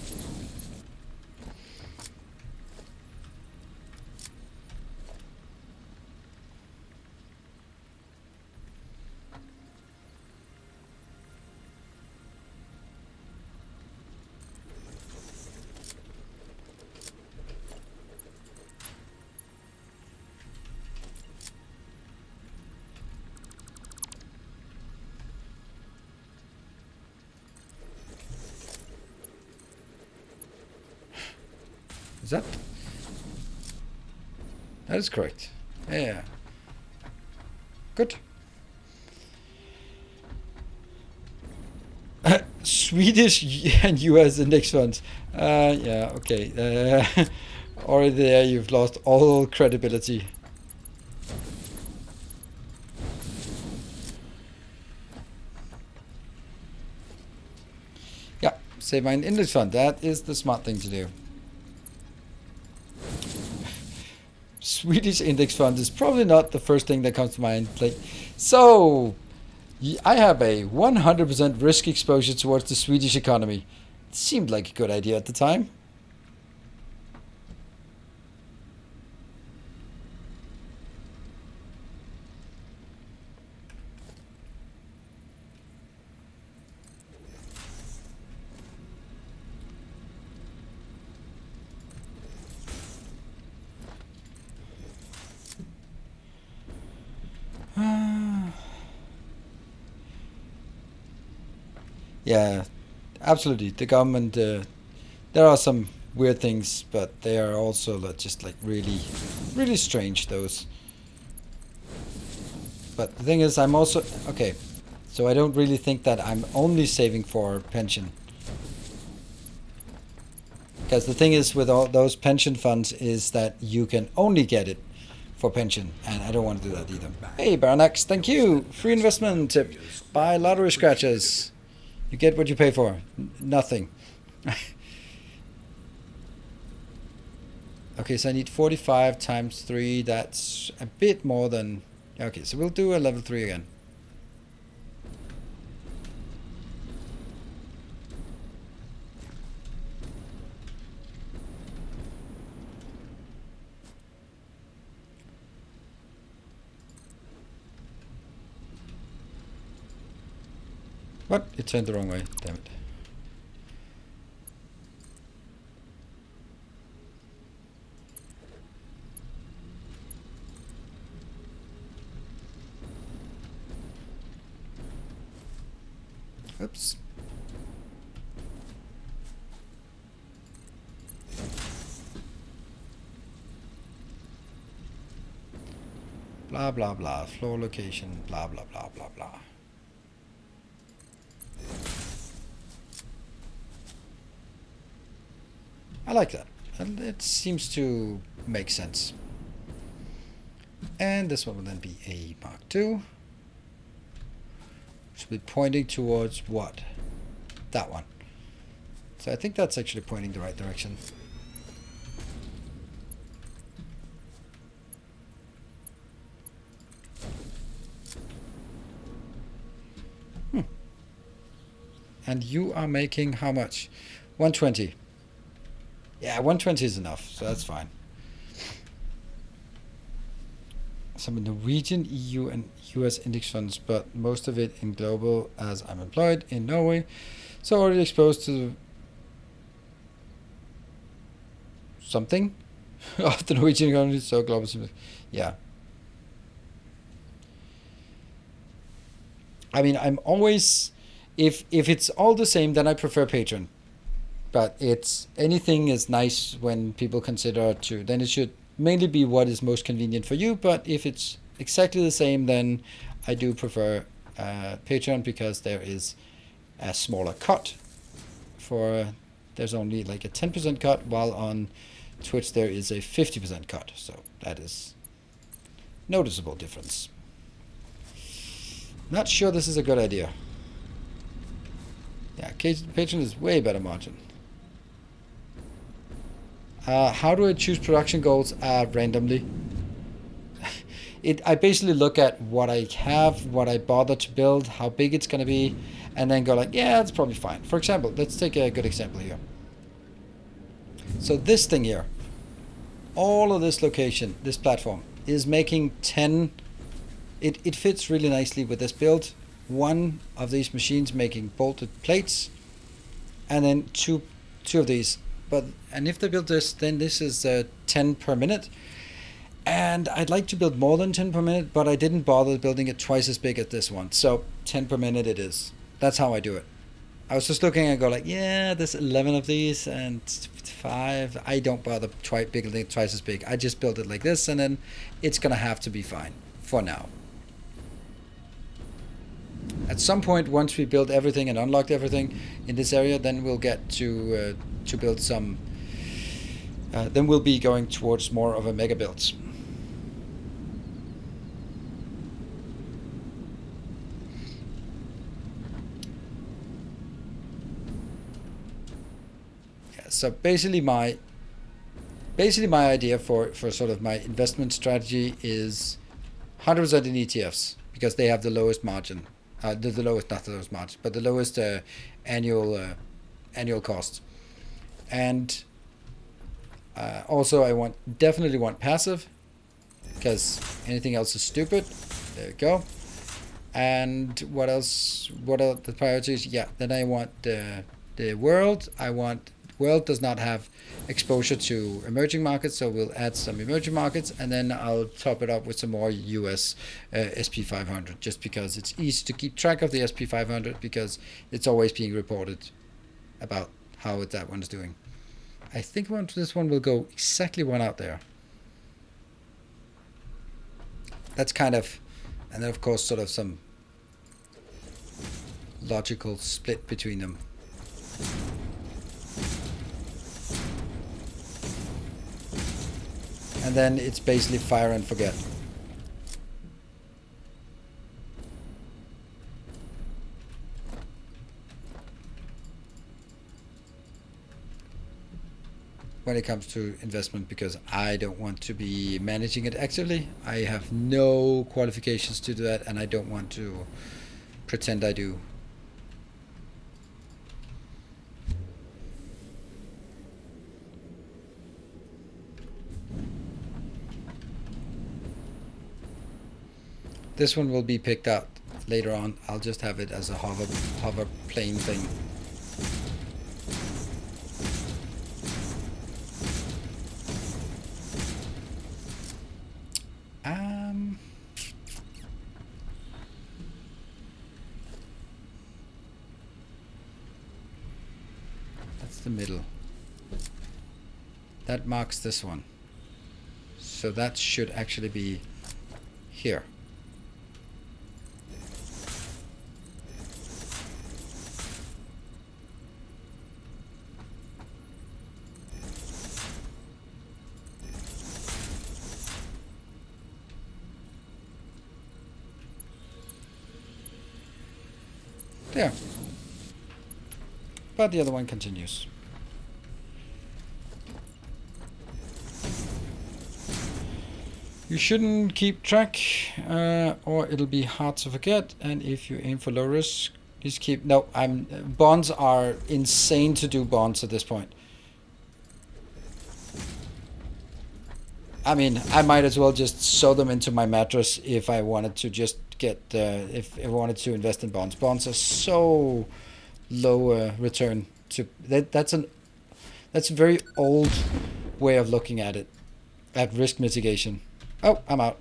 Is that? That is correct. Yeah. Good. Swedish and US index funds. Yeah, okay. Already there, you've lost all credibility. Yeah, save my index fund. That is the smart thing to do. Swedish index fund is probably not the first thing that comes to mind. So, I have a 100% risk exposure towards the Swedish economy. It seemed like a good idea at the time. Yeah, absolutely. The government, there are some weird things, but they are also just like really, really strange, those. But the thing is, I'm also, okay, so I don't really think that I'm only saving for pension. Because the thing is with all those pension funds is that you can only get it for pension, and I don't want to do that either. Hey, Baronax, thank you. Free investment tip. Buy lottery scratches. You get what you pay for. Nothing. Okay, so I need 45 times 3. That's a bit more than... Okay, so we'll do a level 3 again. What? It turned the wrong way. Damn it. Oops. Blah, blah, blah. Floor location. Blah, blah, blah, blah, blah. I like that. And it seems to make sense. And this one will then be a Mark II. Which will be pointing towards what? That one. So I think that's actually pointing the right direction. And you are making how much? 120. Yeah, 120 is enough, so that's fine. Some in Norwegian, EU, and US index funds, but most of it in global, as I'm employed in Norway. So already exposed to something of the Norwegian economy, so global. Yeah. I mean, I'm always, if it's all the same, then I prefer Patreon. But it's, anything is nice when people consider to, then it should mainly be what is most convenient for you. But if it's exactly the same, then I do prefer Patreon, because there is a smaller cut. There's only like a 10% cut, while on Twitch there is a 50% cut. So that is noticeable difference. Not sure this is a good idea. Yeah, Patron is way better margin. How do I choose production goals? Randomly. I basically look at what I have, what I bother to build, how big it's going to be, and then go like, yeah, it's probably fine. For example, let's take a good example here. So this thing here, all of this location, this platform, is making 10. It fits really nicely with this build. One of these machines making bolted plates, and then two of these. And if they build this, then this is 10 per minute. And I'd like to build more than 10 per minute, but I didn't bother building it twice as big as this one. So 10 per minute it is. That's how I do it. I was just looking and go like, yeah, there's 11 of these and 5. I don't bother building it twice as big. I just build it like this, and then it's going to have to be fine for now. At some point, once we build everything and unlocked everything in this area, then we'll get to build some. Then we'll be going towards more of a mega build. Yeah, so basically my idea for sort of my investment strategy is 100% in ETFs, because they have the lowest margin. The lowest, not the lowest margin, but the lowest annual cost. And also I definitely want passive, because anything else is stupid. There we go. And what else? What are the priorities? Yeah, then I want the world. World does not have exposure to emerging markets, so we'll add some emerging markets, and then I'll top it up with some more US SP500, just because it's easy to keep track of the SP500, because it's always being reported about how that one's doing. I think this one will go exactly one out there. That's kind of, and then of course sort of some logical split between them. And then it's basically fire and forget. When it comes to investment, because I don't want to be managing it actively. I have no qualifications to do that, and I don't want to pretend I do. This one will be picked out later on. I'll just have it as a hover plane thing. That's the middle. That marks this one. So that should actually be here. There. But the other one continues. You shouldn't keep track, or it'll be hard to forget. And if you aim for low risk, just keep. No, bonds are insane to do bonds at this point. I mean, I might as well just sew them into my mattress if I wanted to just get. If I wanted to invest in bonds. Bonds are so low return. That's a very old way of looking at it, at risk mitigation. Oh, I'm out.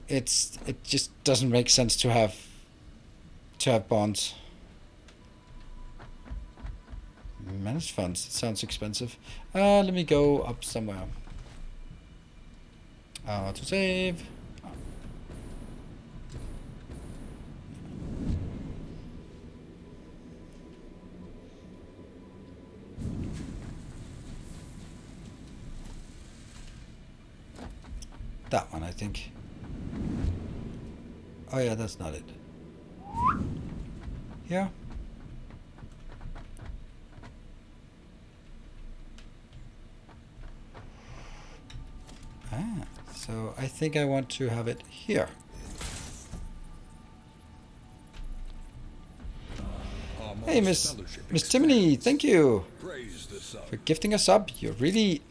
It just doesn't make sense to have bonds. Managed funds. It sounds expensive. Let me go up somewhere. To save. That one, I think. Oh yeah, that's not it. Yeah. Ah, so I think I want to have it here. Hey, Miss Timony, thank you for gifting a sub. You're really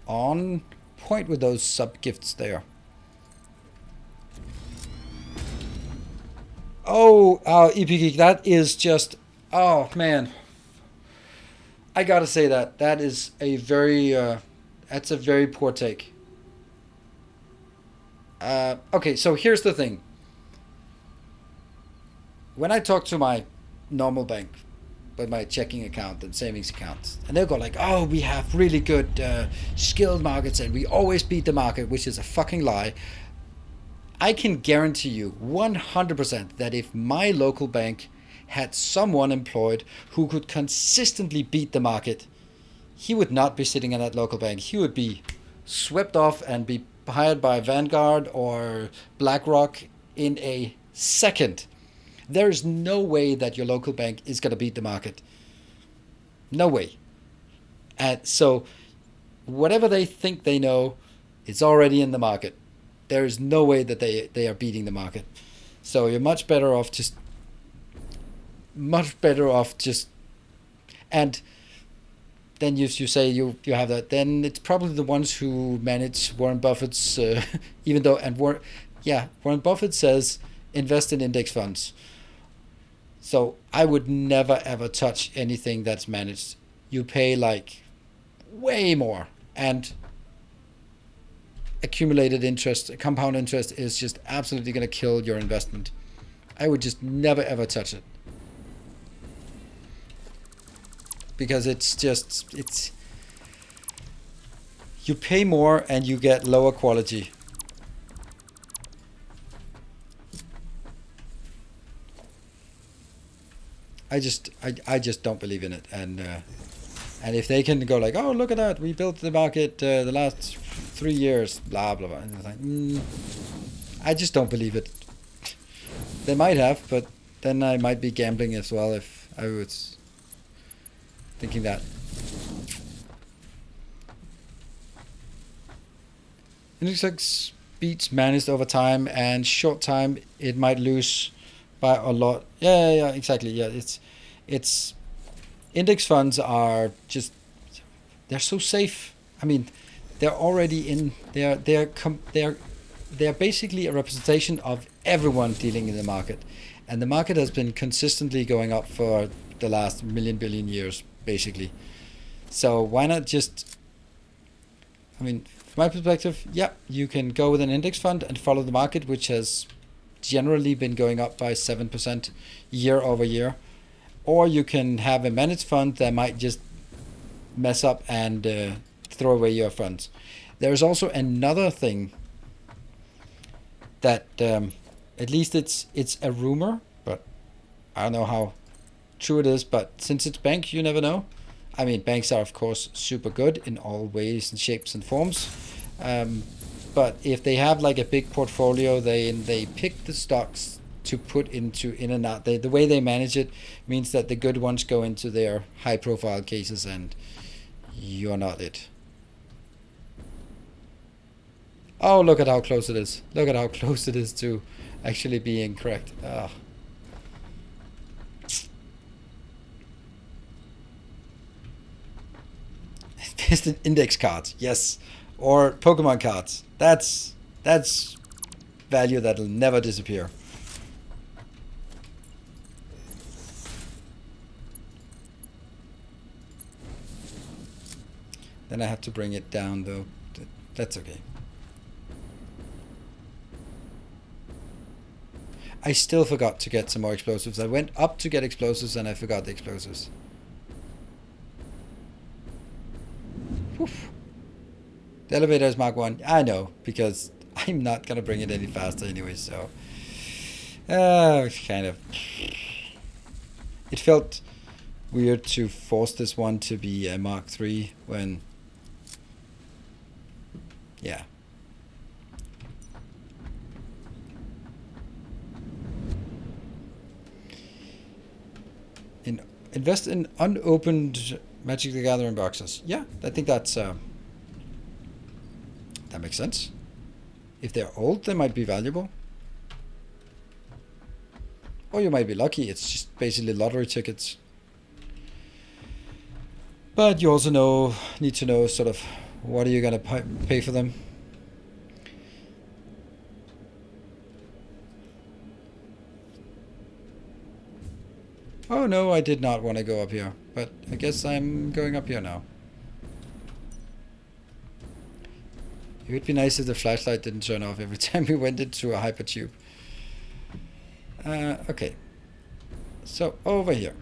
on point with those sub gifts there. Oh, EP Geek, that is just, oh man. I gotta say that is a very, that's a very poor take. Okay, so here's the thing. When I talk to my normal bank, with my checking account and savings account, and they'll go like, oh, we have really good skilled markets and we always beat the market, which is a fucking lie. I can guarantee you 100% that if my local bank had someone employed who could consistently beat the market, he would not be sitting in that local bank. He would be swept off and be hired by Vanguard or BlackRock in a second. There is no way that your local bank is going to beat the market. No way. And so whatever they think they know, it's already in the market. There is no way that they are beating the market. So you're much better off just, and then you say you have that, then it's probably the ones who manage Warren Buffett's, even though, and Warren Buffett says invest in index funds. So I would never ever touch anything that's managed. You pay like way more, and accumulated interest, compound interest is just absolutely going to kill your investment. I would just never ever touch it. Because it's you pay more and you get lower quality. I just don't believe in it, and if they can go like, oh, look at that, we built the market the last 3 years, blah blah blah, and it's like, I just don't believe it. They might have, but then I might be gambling as well if I was thinking that. Index beats managed over time, and short time it might lose by a lot. Yeah, exactly. Yeah, it's index funds are just, they're so safe. I mean, they're already in. They're basically a representation of everyone dealing in the market, and the market has been consistently going up for the last billion years, basically. So why not just? I mean, from my perspective, yeah, you can go with an index fund and follow the market, which has generally been going up by 7% year over year, or you can have a managed fund that might just mess up and throw away your funds. There's also another thing that at least it's a rumor, but I don't know how true it is. But since it's bank, you never know. I mean, banks are of course super good in all ways and shapes and forms. But if they have like a big portfolio, they pick the stocks to put into in and out. The way they manage it means that the good ones go into their high profile cases, and you're not it. Oh, look at how close it is. Look at how close it is to actually being correct. Distant index cards, yes. Or Pokemon cards. That's value that'll never disappear. Then I have to bring it down though. That's okay. I still forgot to get some more explosives. I went up to get explosives and I forgot the explosives. Oof. The elevator is Mark 1. I know, because I'm not going to bring it any faster anyway, so... kind of... It felt weird to force this one to be a Mark 3 when... Yeah. Invest in unopened Magic the Gathering boxes. Yeah, I think that's that makes sense. If they're old, they might be valuable. Or you might be lucky. It's just basically lottery tickets. But you also need to know sort of what are you gonna pay for them. Oh no, I did not want to go up here, but I guess I'm going up here now. It would be nice if the flashlight didn't turn off every time we went into a hypertube. Okay, so over here.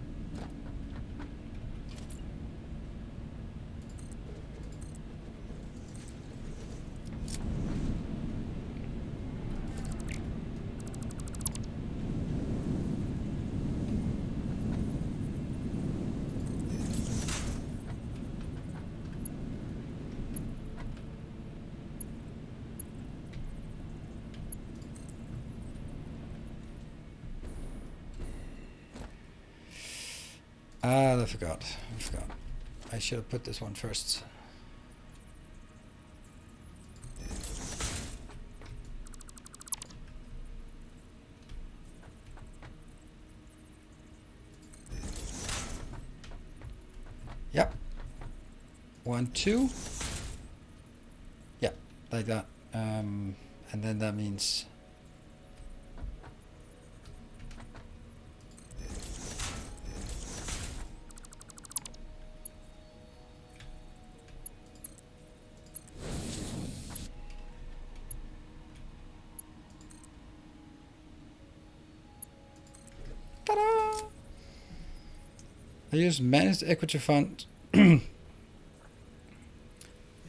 I forgot. I should have put this one first. Yep. 1, 2. Yeah, like that. And then that means ta-da! I use managed equity fund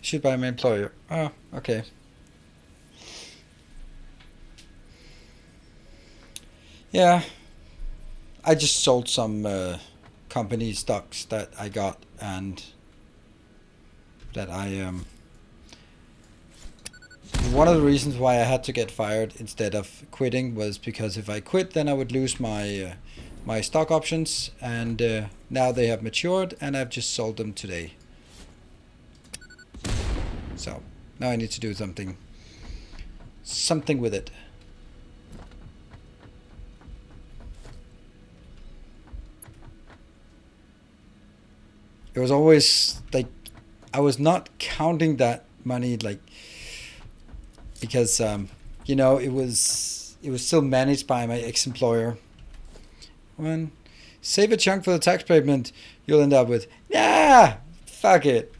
issued by my employer. Oh, okay. Yeah, I just sold some company stocks that I got, and that one of the reasons why I had to get fired instead of quitting was because if I quit, then I would lose my my stock options, and now they have matured, and I've just sold them today. So now I need to do something with it. It was always like I was not counting that money, like, because you know, it was still managed by my ex-employer. One, save a chunk for the tax payment. You'll end up with, yeah, fuck it.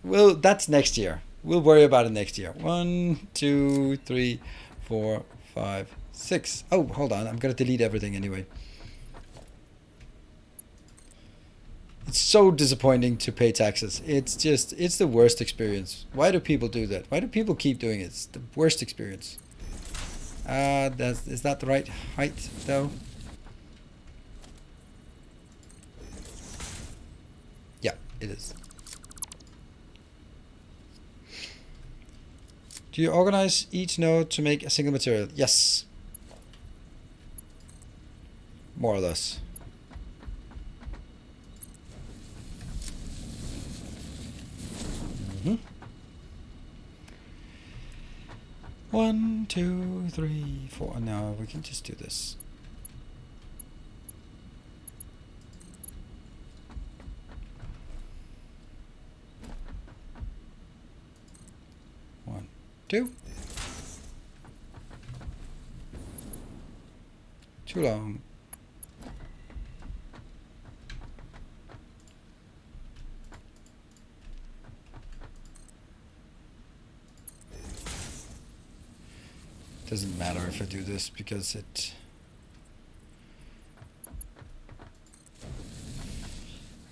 Well, that's next year. We'll worry about it next year. 1, 2, 3, 4, 5, 6. Oh, hold on. I'm gonna delete everything anyway. It's so disappointing to pay taxes. It's the worst experience. Why do people do that? Why do people keep doing it? It's the worst experience. Is that the right height though? Yeah, it is. Do you organize each node to make a single material? Yes. More or less. Mm-hmm. 1, 2, 3, 4. No, we can just do this. One, two. Too long. Doesn't matter if I do this because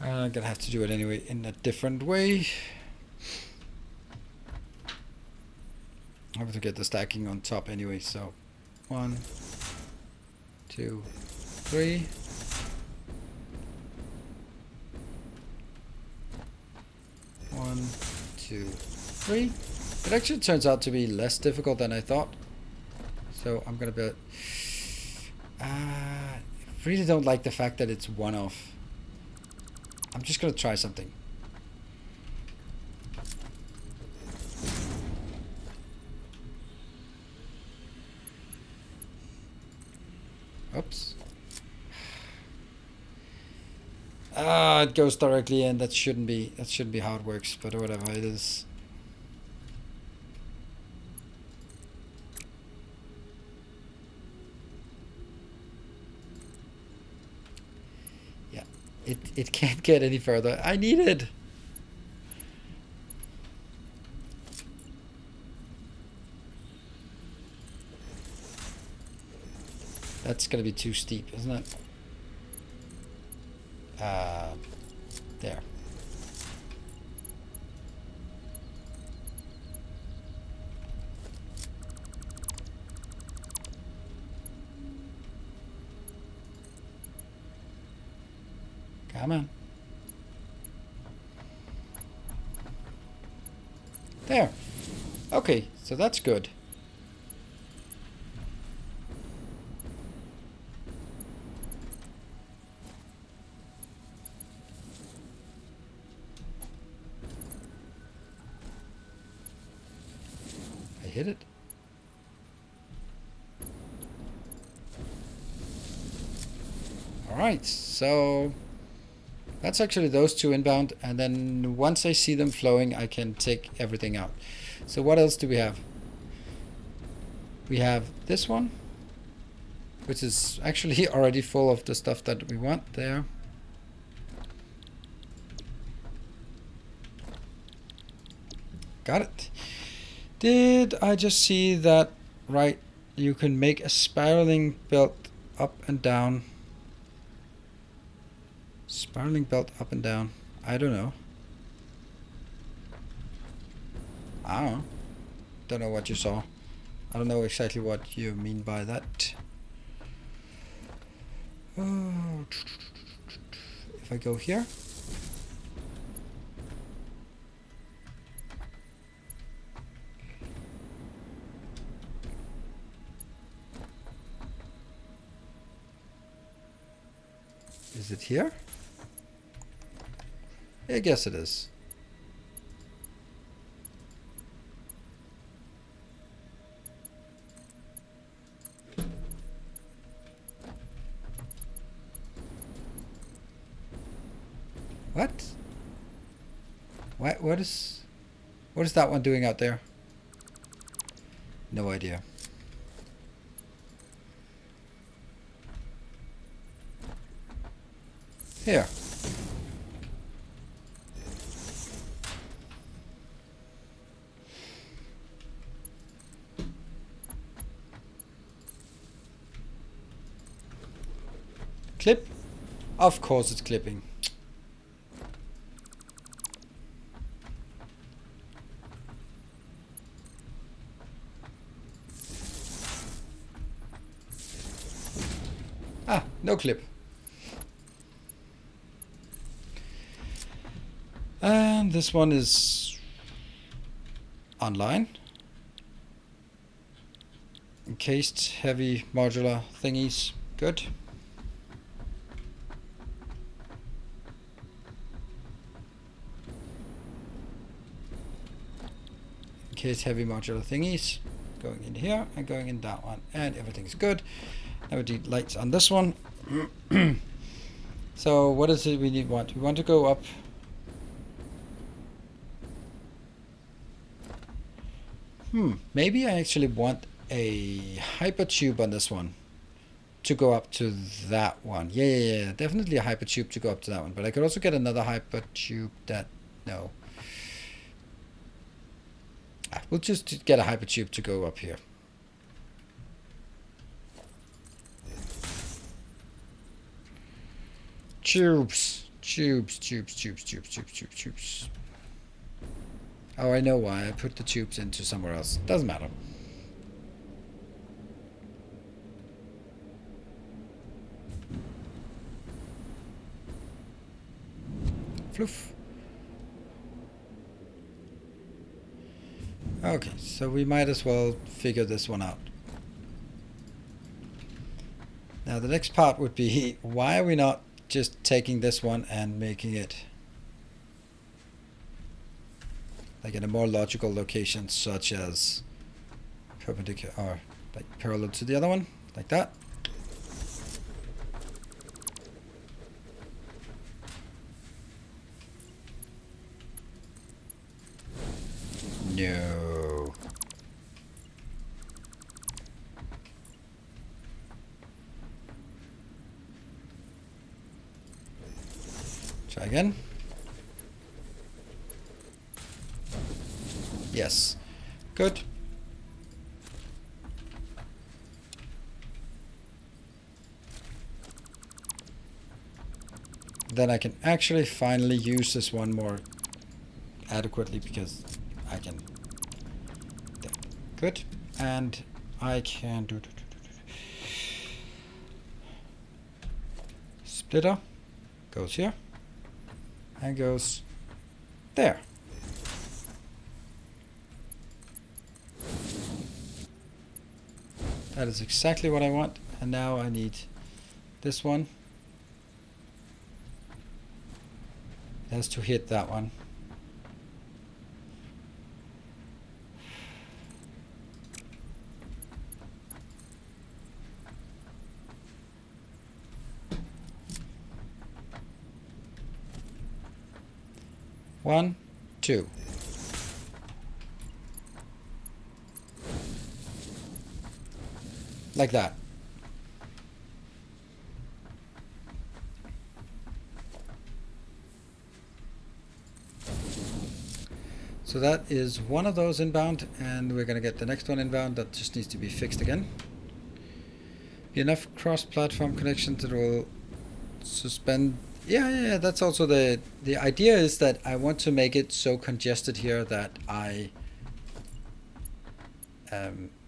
I'm gonna have to do it anyway in a different way. I have to get the stacking on top anyway, so 1, 2, 3. One, 2, 3. It actually turns out to be less difficult than I thought. So I'm gonna be. I really don't like the fact that it's one-off. I'm just gonna try something. Oops. Ah, it goes directly in. That shouldn't be how it works, but whatever it is. Yeah, it can't get any further. I need it. That's gonna be too steep, isn't it? There. Come on. There. Okay, so that's good. I hit it. Alright, so that's actually those two inbound, and then once I see them flowing, I can take everything out. So what else do we have? We have this one, which is actually already full of the stuff that we want there. Got it. Did I just see that right? You can make a spiraling belt up and down. Spiraling belt up and down. I don't know. I don't know. Don't know what you saw. I don't know exactly what you mean by that. Oh. If I go here. Is it here? I guess it is. What? What is that one doing out there? No idea. Here. Clip? Of course it's clipping. Ah, no clip. And this one is online. Encased heavy modular thingies. Good. Encased heavy modular thingies. Going in here and going in that one. And everything's good. Now we do lights on this one. So what is it we want? We want to go up. Maybe I actually want a hypertube on this one to go up to that one. Yeah. Definitely a hypertube to go up to that one. But I could also get another hypertube that... No. We'll just get a hypertube to go up here. Tubes. Oh, I know why. I put the tubes into somewhere else. Doesn't matter. Floof. Okay, so we might as well figure this one out. Now the next part would be, why are we not just taking this one and making it like in a more logical location, such as perpendicular or like parallel to the other one, like that. No. Try again. Yes. Good. Then I can actually finally use this one more adequately because I can. There. Good. And I can do splitter goes here and goes there. That is exactly what I want. And now I need this one. It has to hit that one. One, two. Like that. So that is one of those inbound, and we're going to get the next one inbound that just needs to be fixed again. Be enough cross-platform connections that will suspend. Yeah, that's also the idea is that I want to make it so congested here that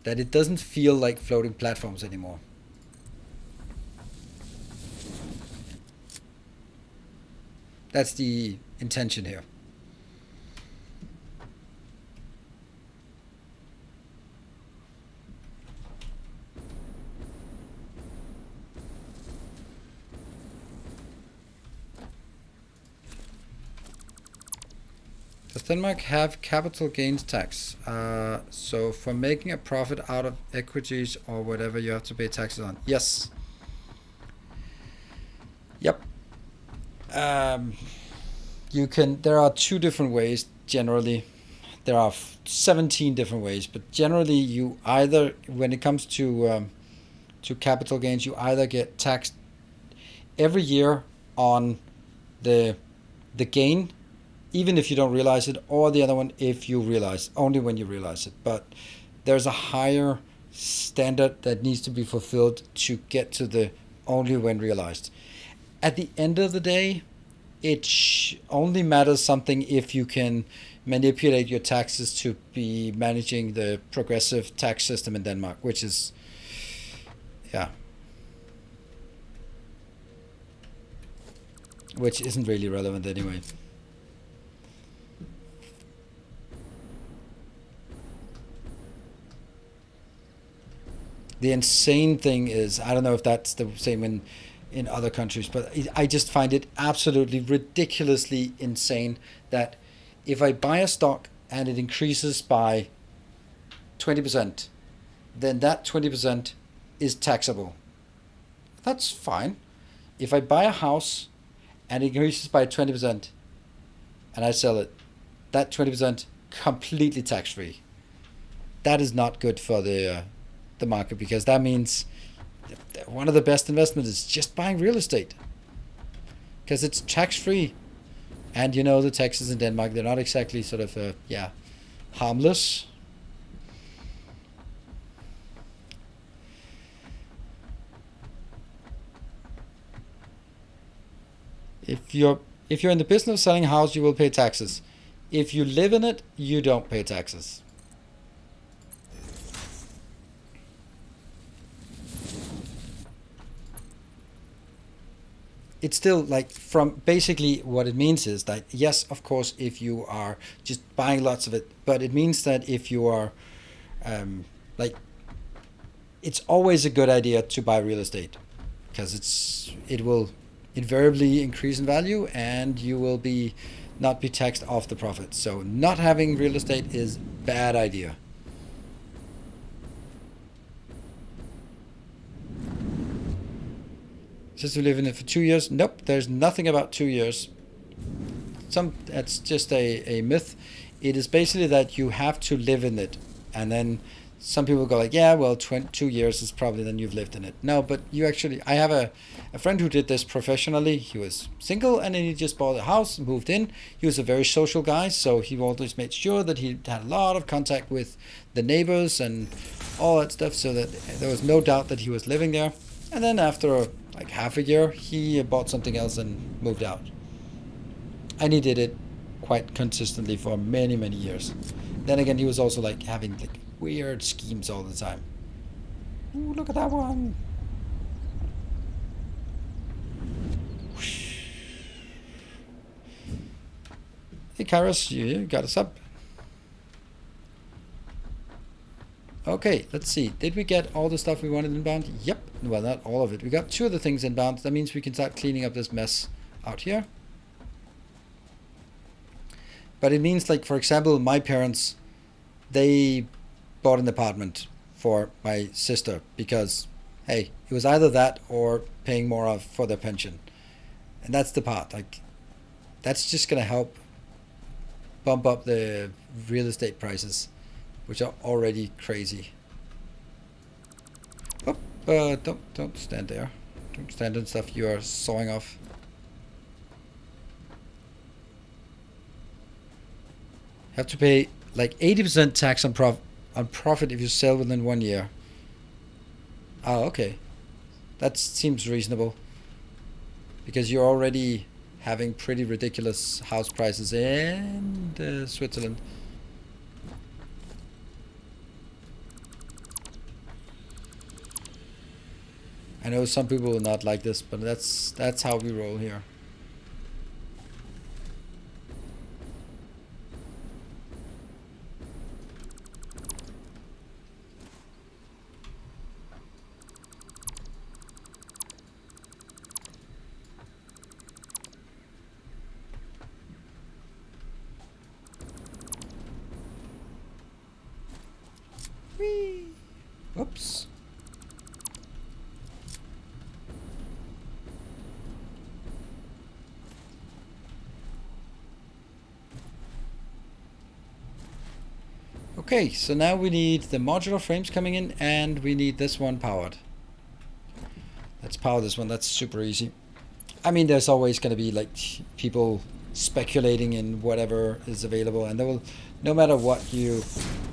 that it doesn't feel like floating platforms anymore. That's the intention here. Does Denmark have capital gains tax? So for making a profit out of equities or whatever, you have to pay taxes on. Yes. Yep. You can. There are two different ways generally. There are 17 different ways, but generally you either, when it comes to capital gains, you either get taxed every year on the gain, even if you don't realize it, or the other one if you realize, only when you realize it. But there's a higher standard that needs to be fulfilled to get to the only when realized. At the end of the day, it only matters something if you can manipulate your taxes to be managing the progressive tax system in Denmark, which is, yeah, which isn't really relevant anyway. The insane thing is, I don't know if that's the same in other countries, but I just find it absolutely ridiculously insane that if I buy a stock and it increases by 20%, then that 20% is taxable. That's fine. If I buy a house and it increases by 20% and I sell it, that 20% completely tax-free. That is not good for the market, because that means one of the best investments is just buying real estate, because it's tax-free, and you know the taxes in Denmark, they're not exactly sort of harmless. If you're in the business of selling a house, you will pay taxes. If you live in it, you don't pay taxes. It's still like, from basically what it means is that, yes, of course, if you are just buying lots of it, but it means that if you are it's always a good idea to buy real estate, because it will invariably increase in value, and you will be not be taxed off the profit. So not having real estate is bad idea. Just to live in it for 2 years? Nope, there's nothing about 2 years. That's just a myth. It is basically that you have to live in it, and then some people go like, yeah, well, 2 years is probably then you've lived in it. No, but you actually, I have a friend who did this professionally. He was single, and then he just bought a house and moved in. He was a very social guy, so he always made sure that he had a lot of contact with the neighbors and all that stuff, so that there was no doubt that he was living there. And then after like half a year, he bought something else and moved out. And he did it quite consistently for many, many years. Then again, he was also like having like weird schemes all the time. Ooh, look at that one. Hey, Kairos, you got us up. Okay, let's see. Did we get all the stuff we wanted inbound? Yep. Well, not all of it. We got 2 of the things inbound. That means we can start cleaning up this mess out here. But it means, like, for example, my parents, they bought an apartment for my sister because, hey, it was either that or paying more for their pension. And that's the part. Like, that's just going to help bump up the real estate prices, which are already crazy. Oh, don't stand there. Don't stand on stuff you are sawing off. Have to pay like 80% tax on profit if you sell within 1 year. Oh, okay. That seems reasonable. Because you're already having pretty ridiculous house prices in Switzerland. I know some people will not like this, but that's how we roll here. Whee! Whoops. Okay, so now we need the modular frames coming in, and we need this one powered. Let's power this one. That's super easy. I mean, there's always going to be like people speculating in whatever is available, and there will, no matter what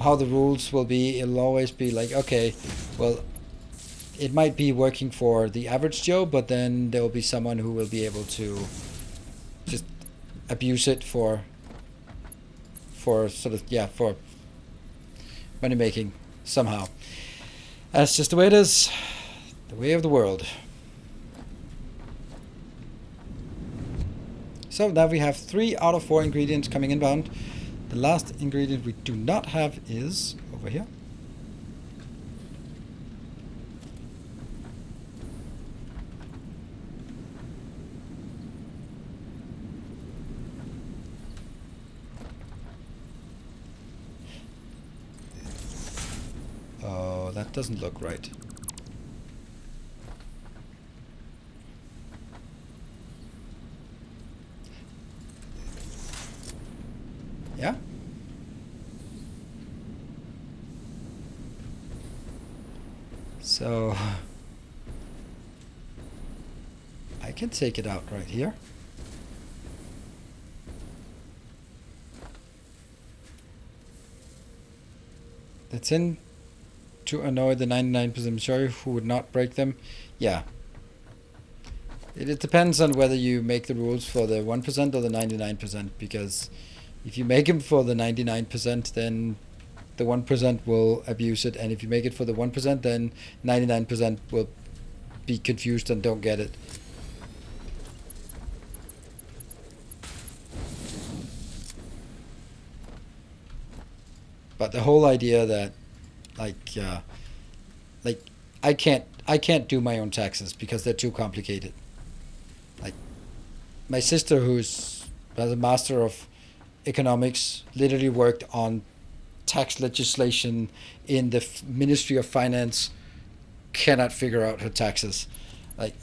how the rules will be, it'll always be like, okay, well, it might be working for the average Joe, but then there will be someone who will be able to just abuse it for sort of, yeah, for money making somehow. That's just the way it is, the way of the world. So now we have 3 out of 4 ingredients coming inbound. The last ingredient we do not have is over here. Oh, that doesn't look right. Yeah? So I can take it out right here. That's in to annoy the 99% majority who would not break them. Yeah. It depends on whether you make the rules for the 1% or the 99%, because if you make them for the 99%, then the 1% will abuse it, and if you make it for the 1%, then 99% will be confused and don't get it. But the whole idea that like I can't do my own taxes because they're too complicated. Like, my sister, who's a master of economics, literally worked on tax legislation in the Ministry of Finance, cannot figure out her taxes. Like,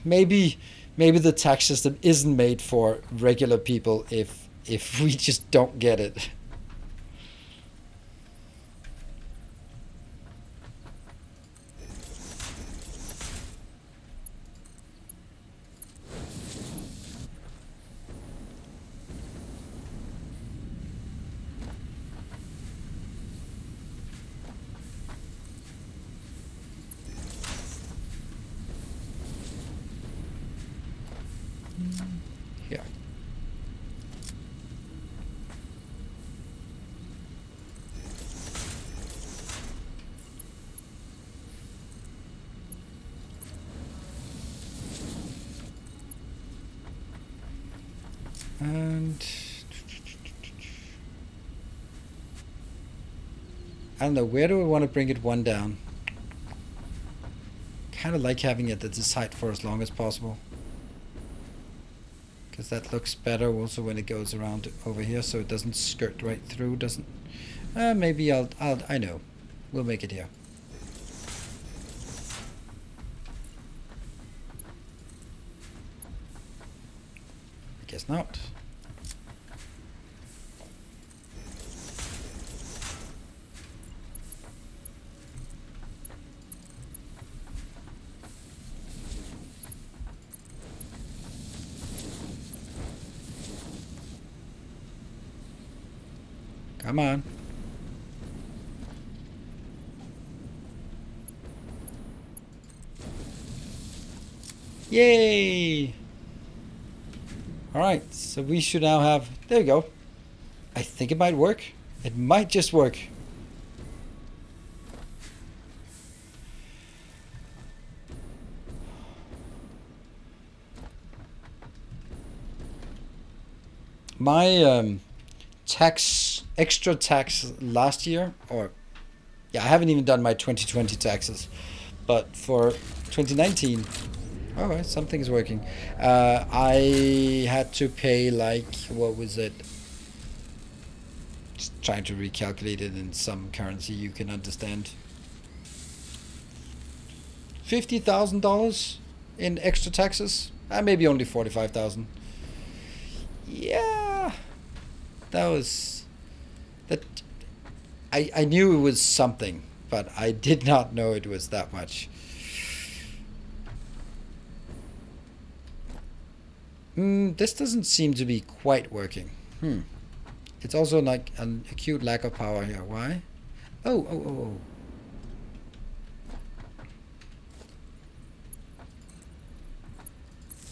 maybe the tax system isn't made for regular people if we just don't get it. Here. And I don't know, where do I want to bring it one down? Kind of like having it at the side for as long as possible, because that looks better also when it goes around over here, so it doesn't skirt right through. Doesn't. Maybe I know. We'll make it here. I guess not. Come on. Yay! Alright, so we should now have... There we go. I think it might work. It might just work. My extra tax last year, or yeah, I haven't even done my 2020 taxes, but for 2019, all right, something's working. I had to pay, like, what was it? Just trying to recalculate it in some currency you can understand. $50,000 in extra taxes. Maybe only 45,000. Yeah, that was that. I knew it was something, but I did not know it was that much. This doesn't seem to be quite working. It's also like an acute lack of power here. Why? Oh.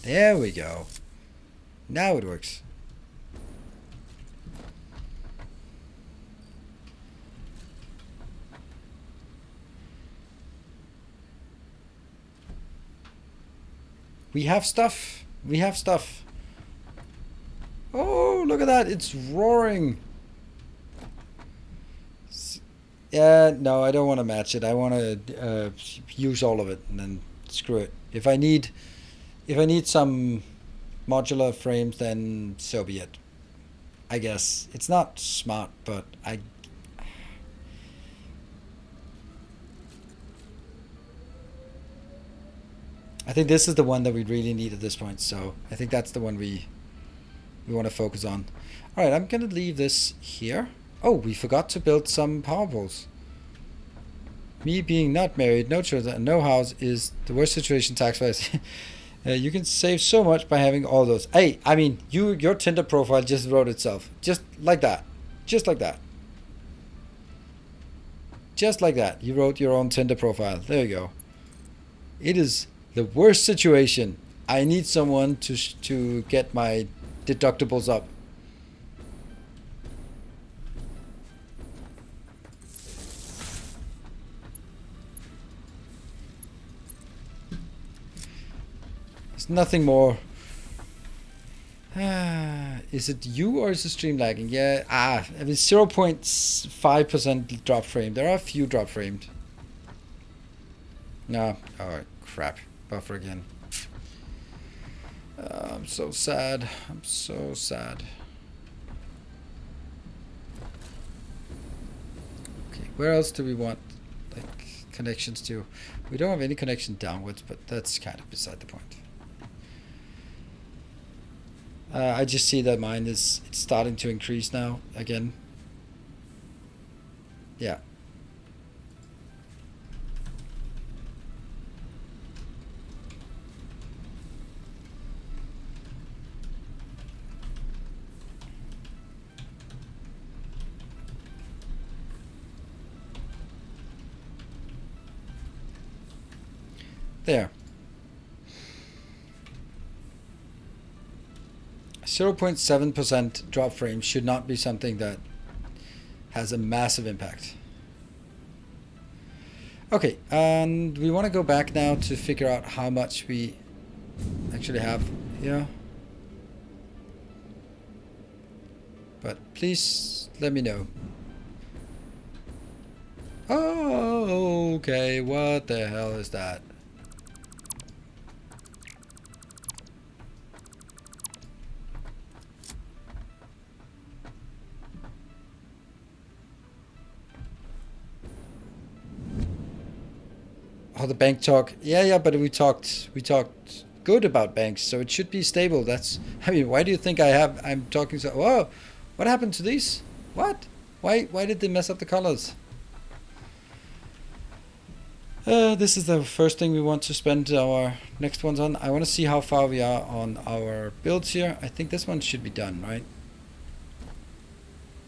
There we go. Now it works. We have stuff. We have stuff. Oh, look at that. It's roaring. Yeah, no, I don't want to match it. I want to use all of it and then screw it. If I need some modular frames, then so be it. I guess it's not smart, but I think this is the one that we really need at this point. So I think that's the one we want to focus on. All right, I'm gonna leave this here. Oh, we forgot to build some power poles. Me being not married, no children, and no house is the worst situation tax-wise. You can save so much by having all those. Hey, I mean, your Tinder profile just wrote itself. Just like that. Just like that. Just like that. You wrote your own Tinder profile. There you go. It is the worst situation. I need someone to get my deductibles up. Nothing more. Is it you or is the stream lagging? Yeah. I mean 0.5% drop frame. There are a few drop framed. No. Oh crap. Buffer again. I'm so sad. I'm so sad. Okay, where else do we want like connections to? We don't have any connection downwards, but that's kind of beside the point. I just see that mine it's starting to increase now again. Yeah. There. 0.7% drop frame should not be something that has a massive impact. Okay, and we want to go back now to figure out how much we actually have here. But please let me know. Oh, okay, what the hell is that? Oh, the bank talk. Yeah, but we talked good about banks, so it should be stable. That's, I mean, why do you think I'm talking so, whoa, what happened to these? What? Why did they mess up the colors? This is the first thing we want to spend our next ones on. I want to see how far we are on our builds here. I think this one should be done, right?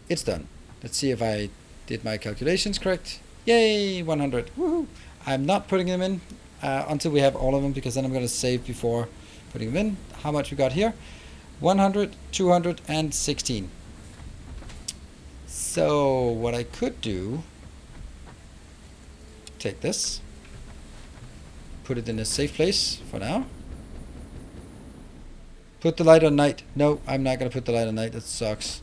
It's done. Let's see if I did my calculations correct. Yay, 100. Woohoo! I'm not putting them in until we have all of them, because then I'm going to save before putting them in. How much we got here? 100, 216. So what I could do, take this, put it in a safe place for now. Put the light on night. No, I'm not going to put the light on night. That sucks.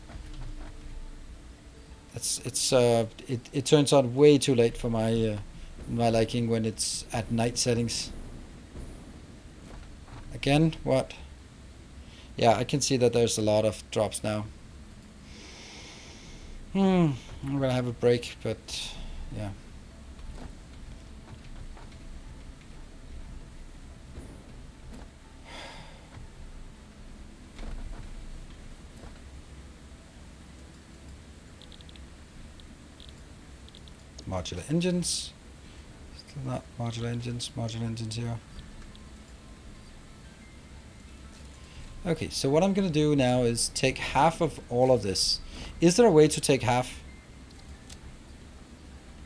It turns on way too late for my liking when it's at night settings. Again, what? Yeah, I can see that there's a lot of drops now. I'm gonna have a break, but yeah. Modular engines. Still not modular engines here. Okay, so what I'm going to do now is take half of all of this. Is there a way to take half?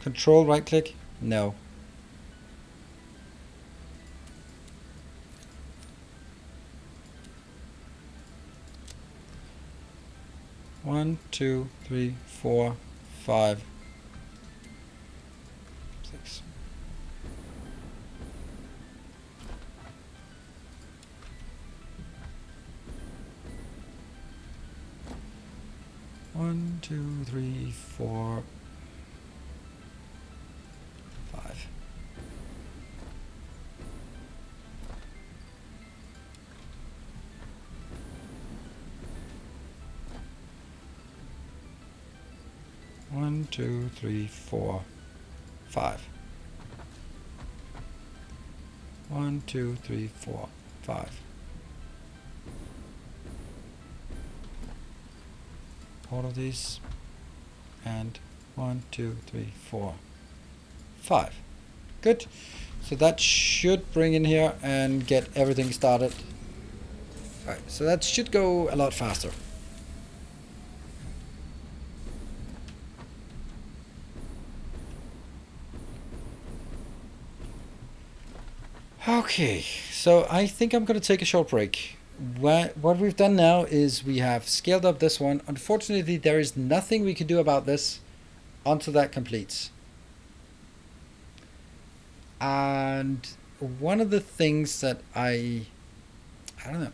Control right click? No. One, two, three, 4, 5, 6. One, two, three, 4, 5. One, two, three, 4, 5. 1, 2, 3, 4, 5. All of these, and 1, 2, 3, 4, 5. Good. So that should bring in here and get everything started. Alright, so that should go a lot faster. Okay, so I think I'm going to take a short break. What we've done now is we have scaled up this one. Unfortunately, there is nothing we can do about this until that completes. And one of the things that I don't know.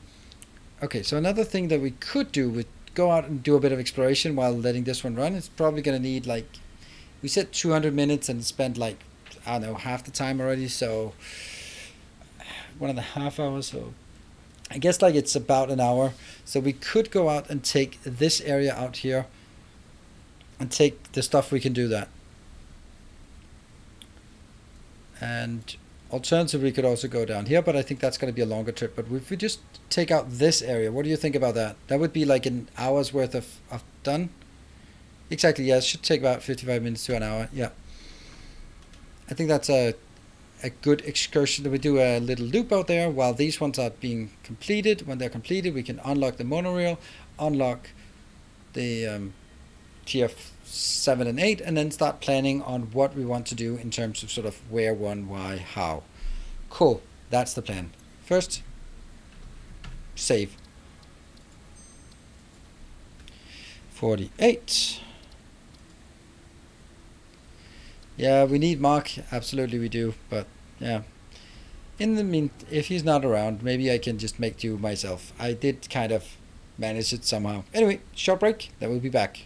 Okay, so another thing that we could do would go out and do a bit of exploration while letting this one run. It's probably going to need, like, we said 200 minutes and spent, like, I don't know, half the time already. So 1.5 hours. So I guess like it's about an hour. So we could go out and take this area out here and take the stuff we can do that. And alternatively, we could also go down here, but I think that's going to be a longer trip. But if we just take out this area, what do you think about that? That would be like an hour's worth of done. Exactly, yeah, it should take about 55 minutes to an hour, yeah. I think that's a good excursion. We do a little loop out there while these ones are being completed. When they're completed, we can unlock the monorail, unlock the tier 7 and 8, and then start planning on what we want to do in terms of sort of where, when, why, how. Cool, that's the plan. First, save. 48. Yeah, we need Mark. Absolutely we do. But yeah. In the mean, if he's not around, maybe I can just make do myself. I did kind of manage it somehow. Anyway, short break. Then we'll be back.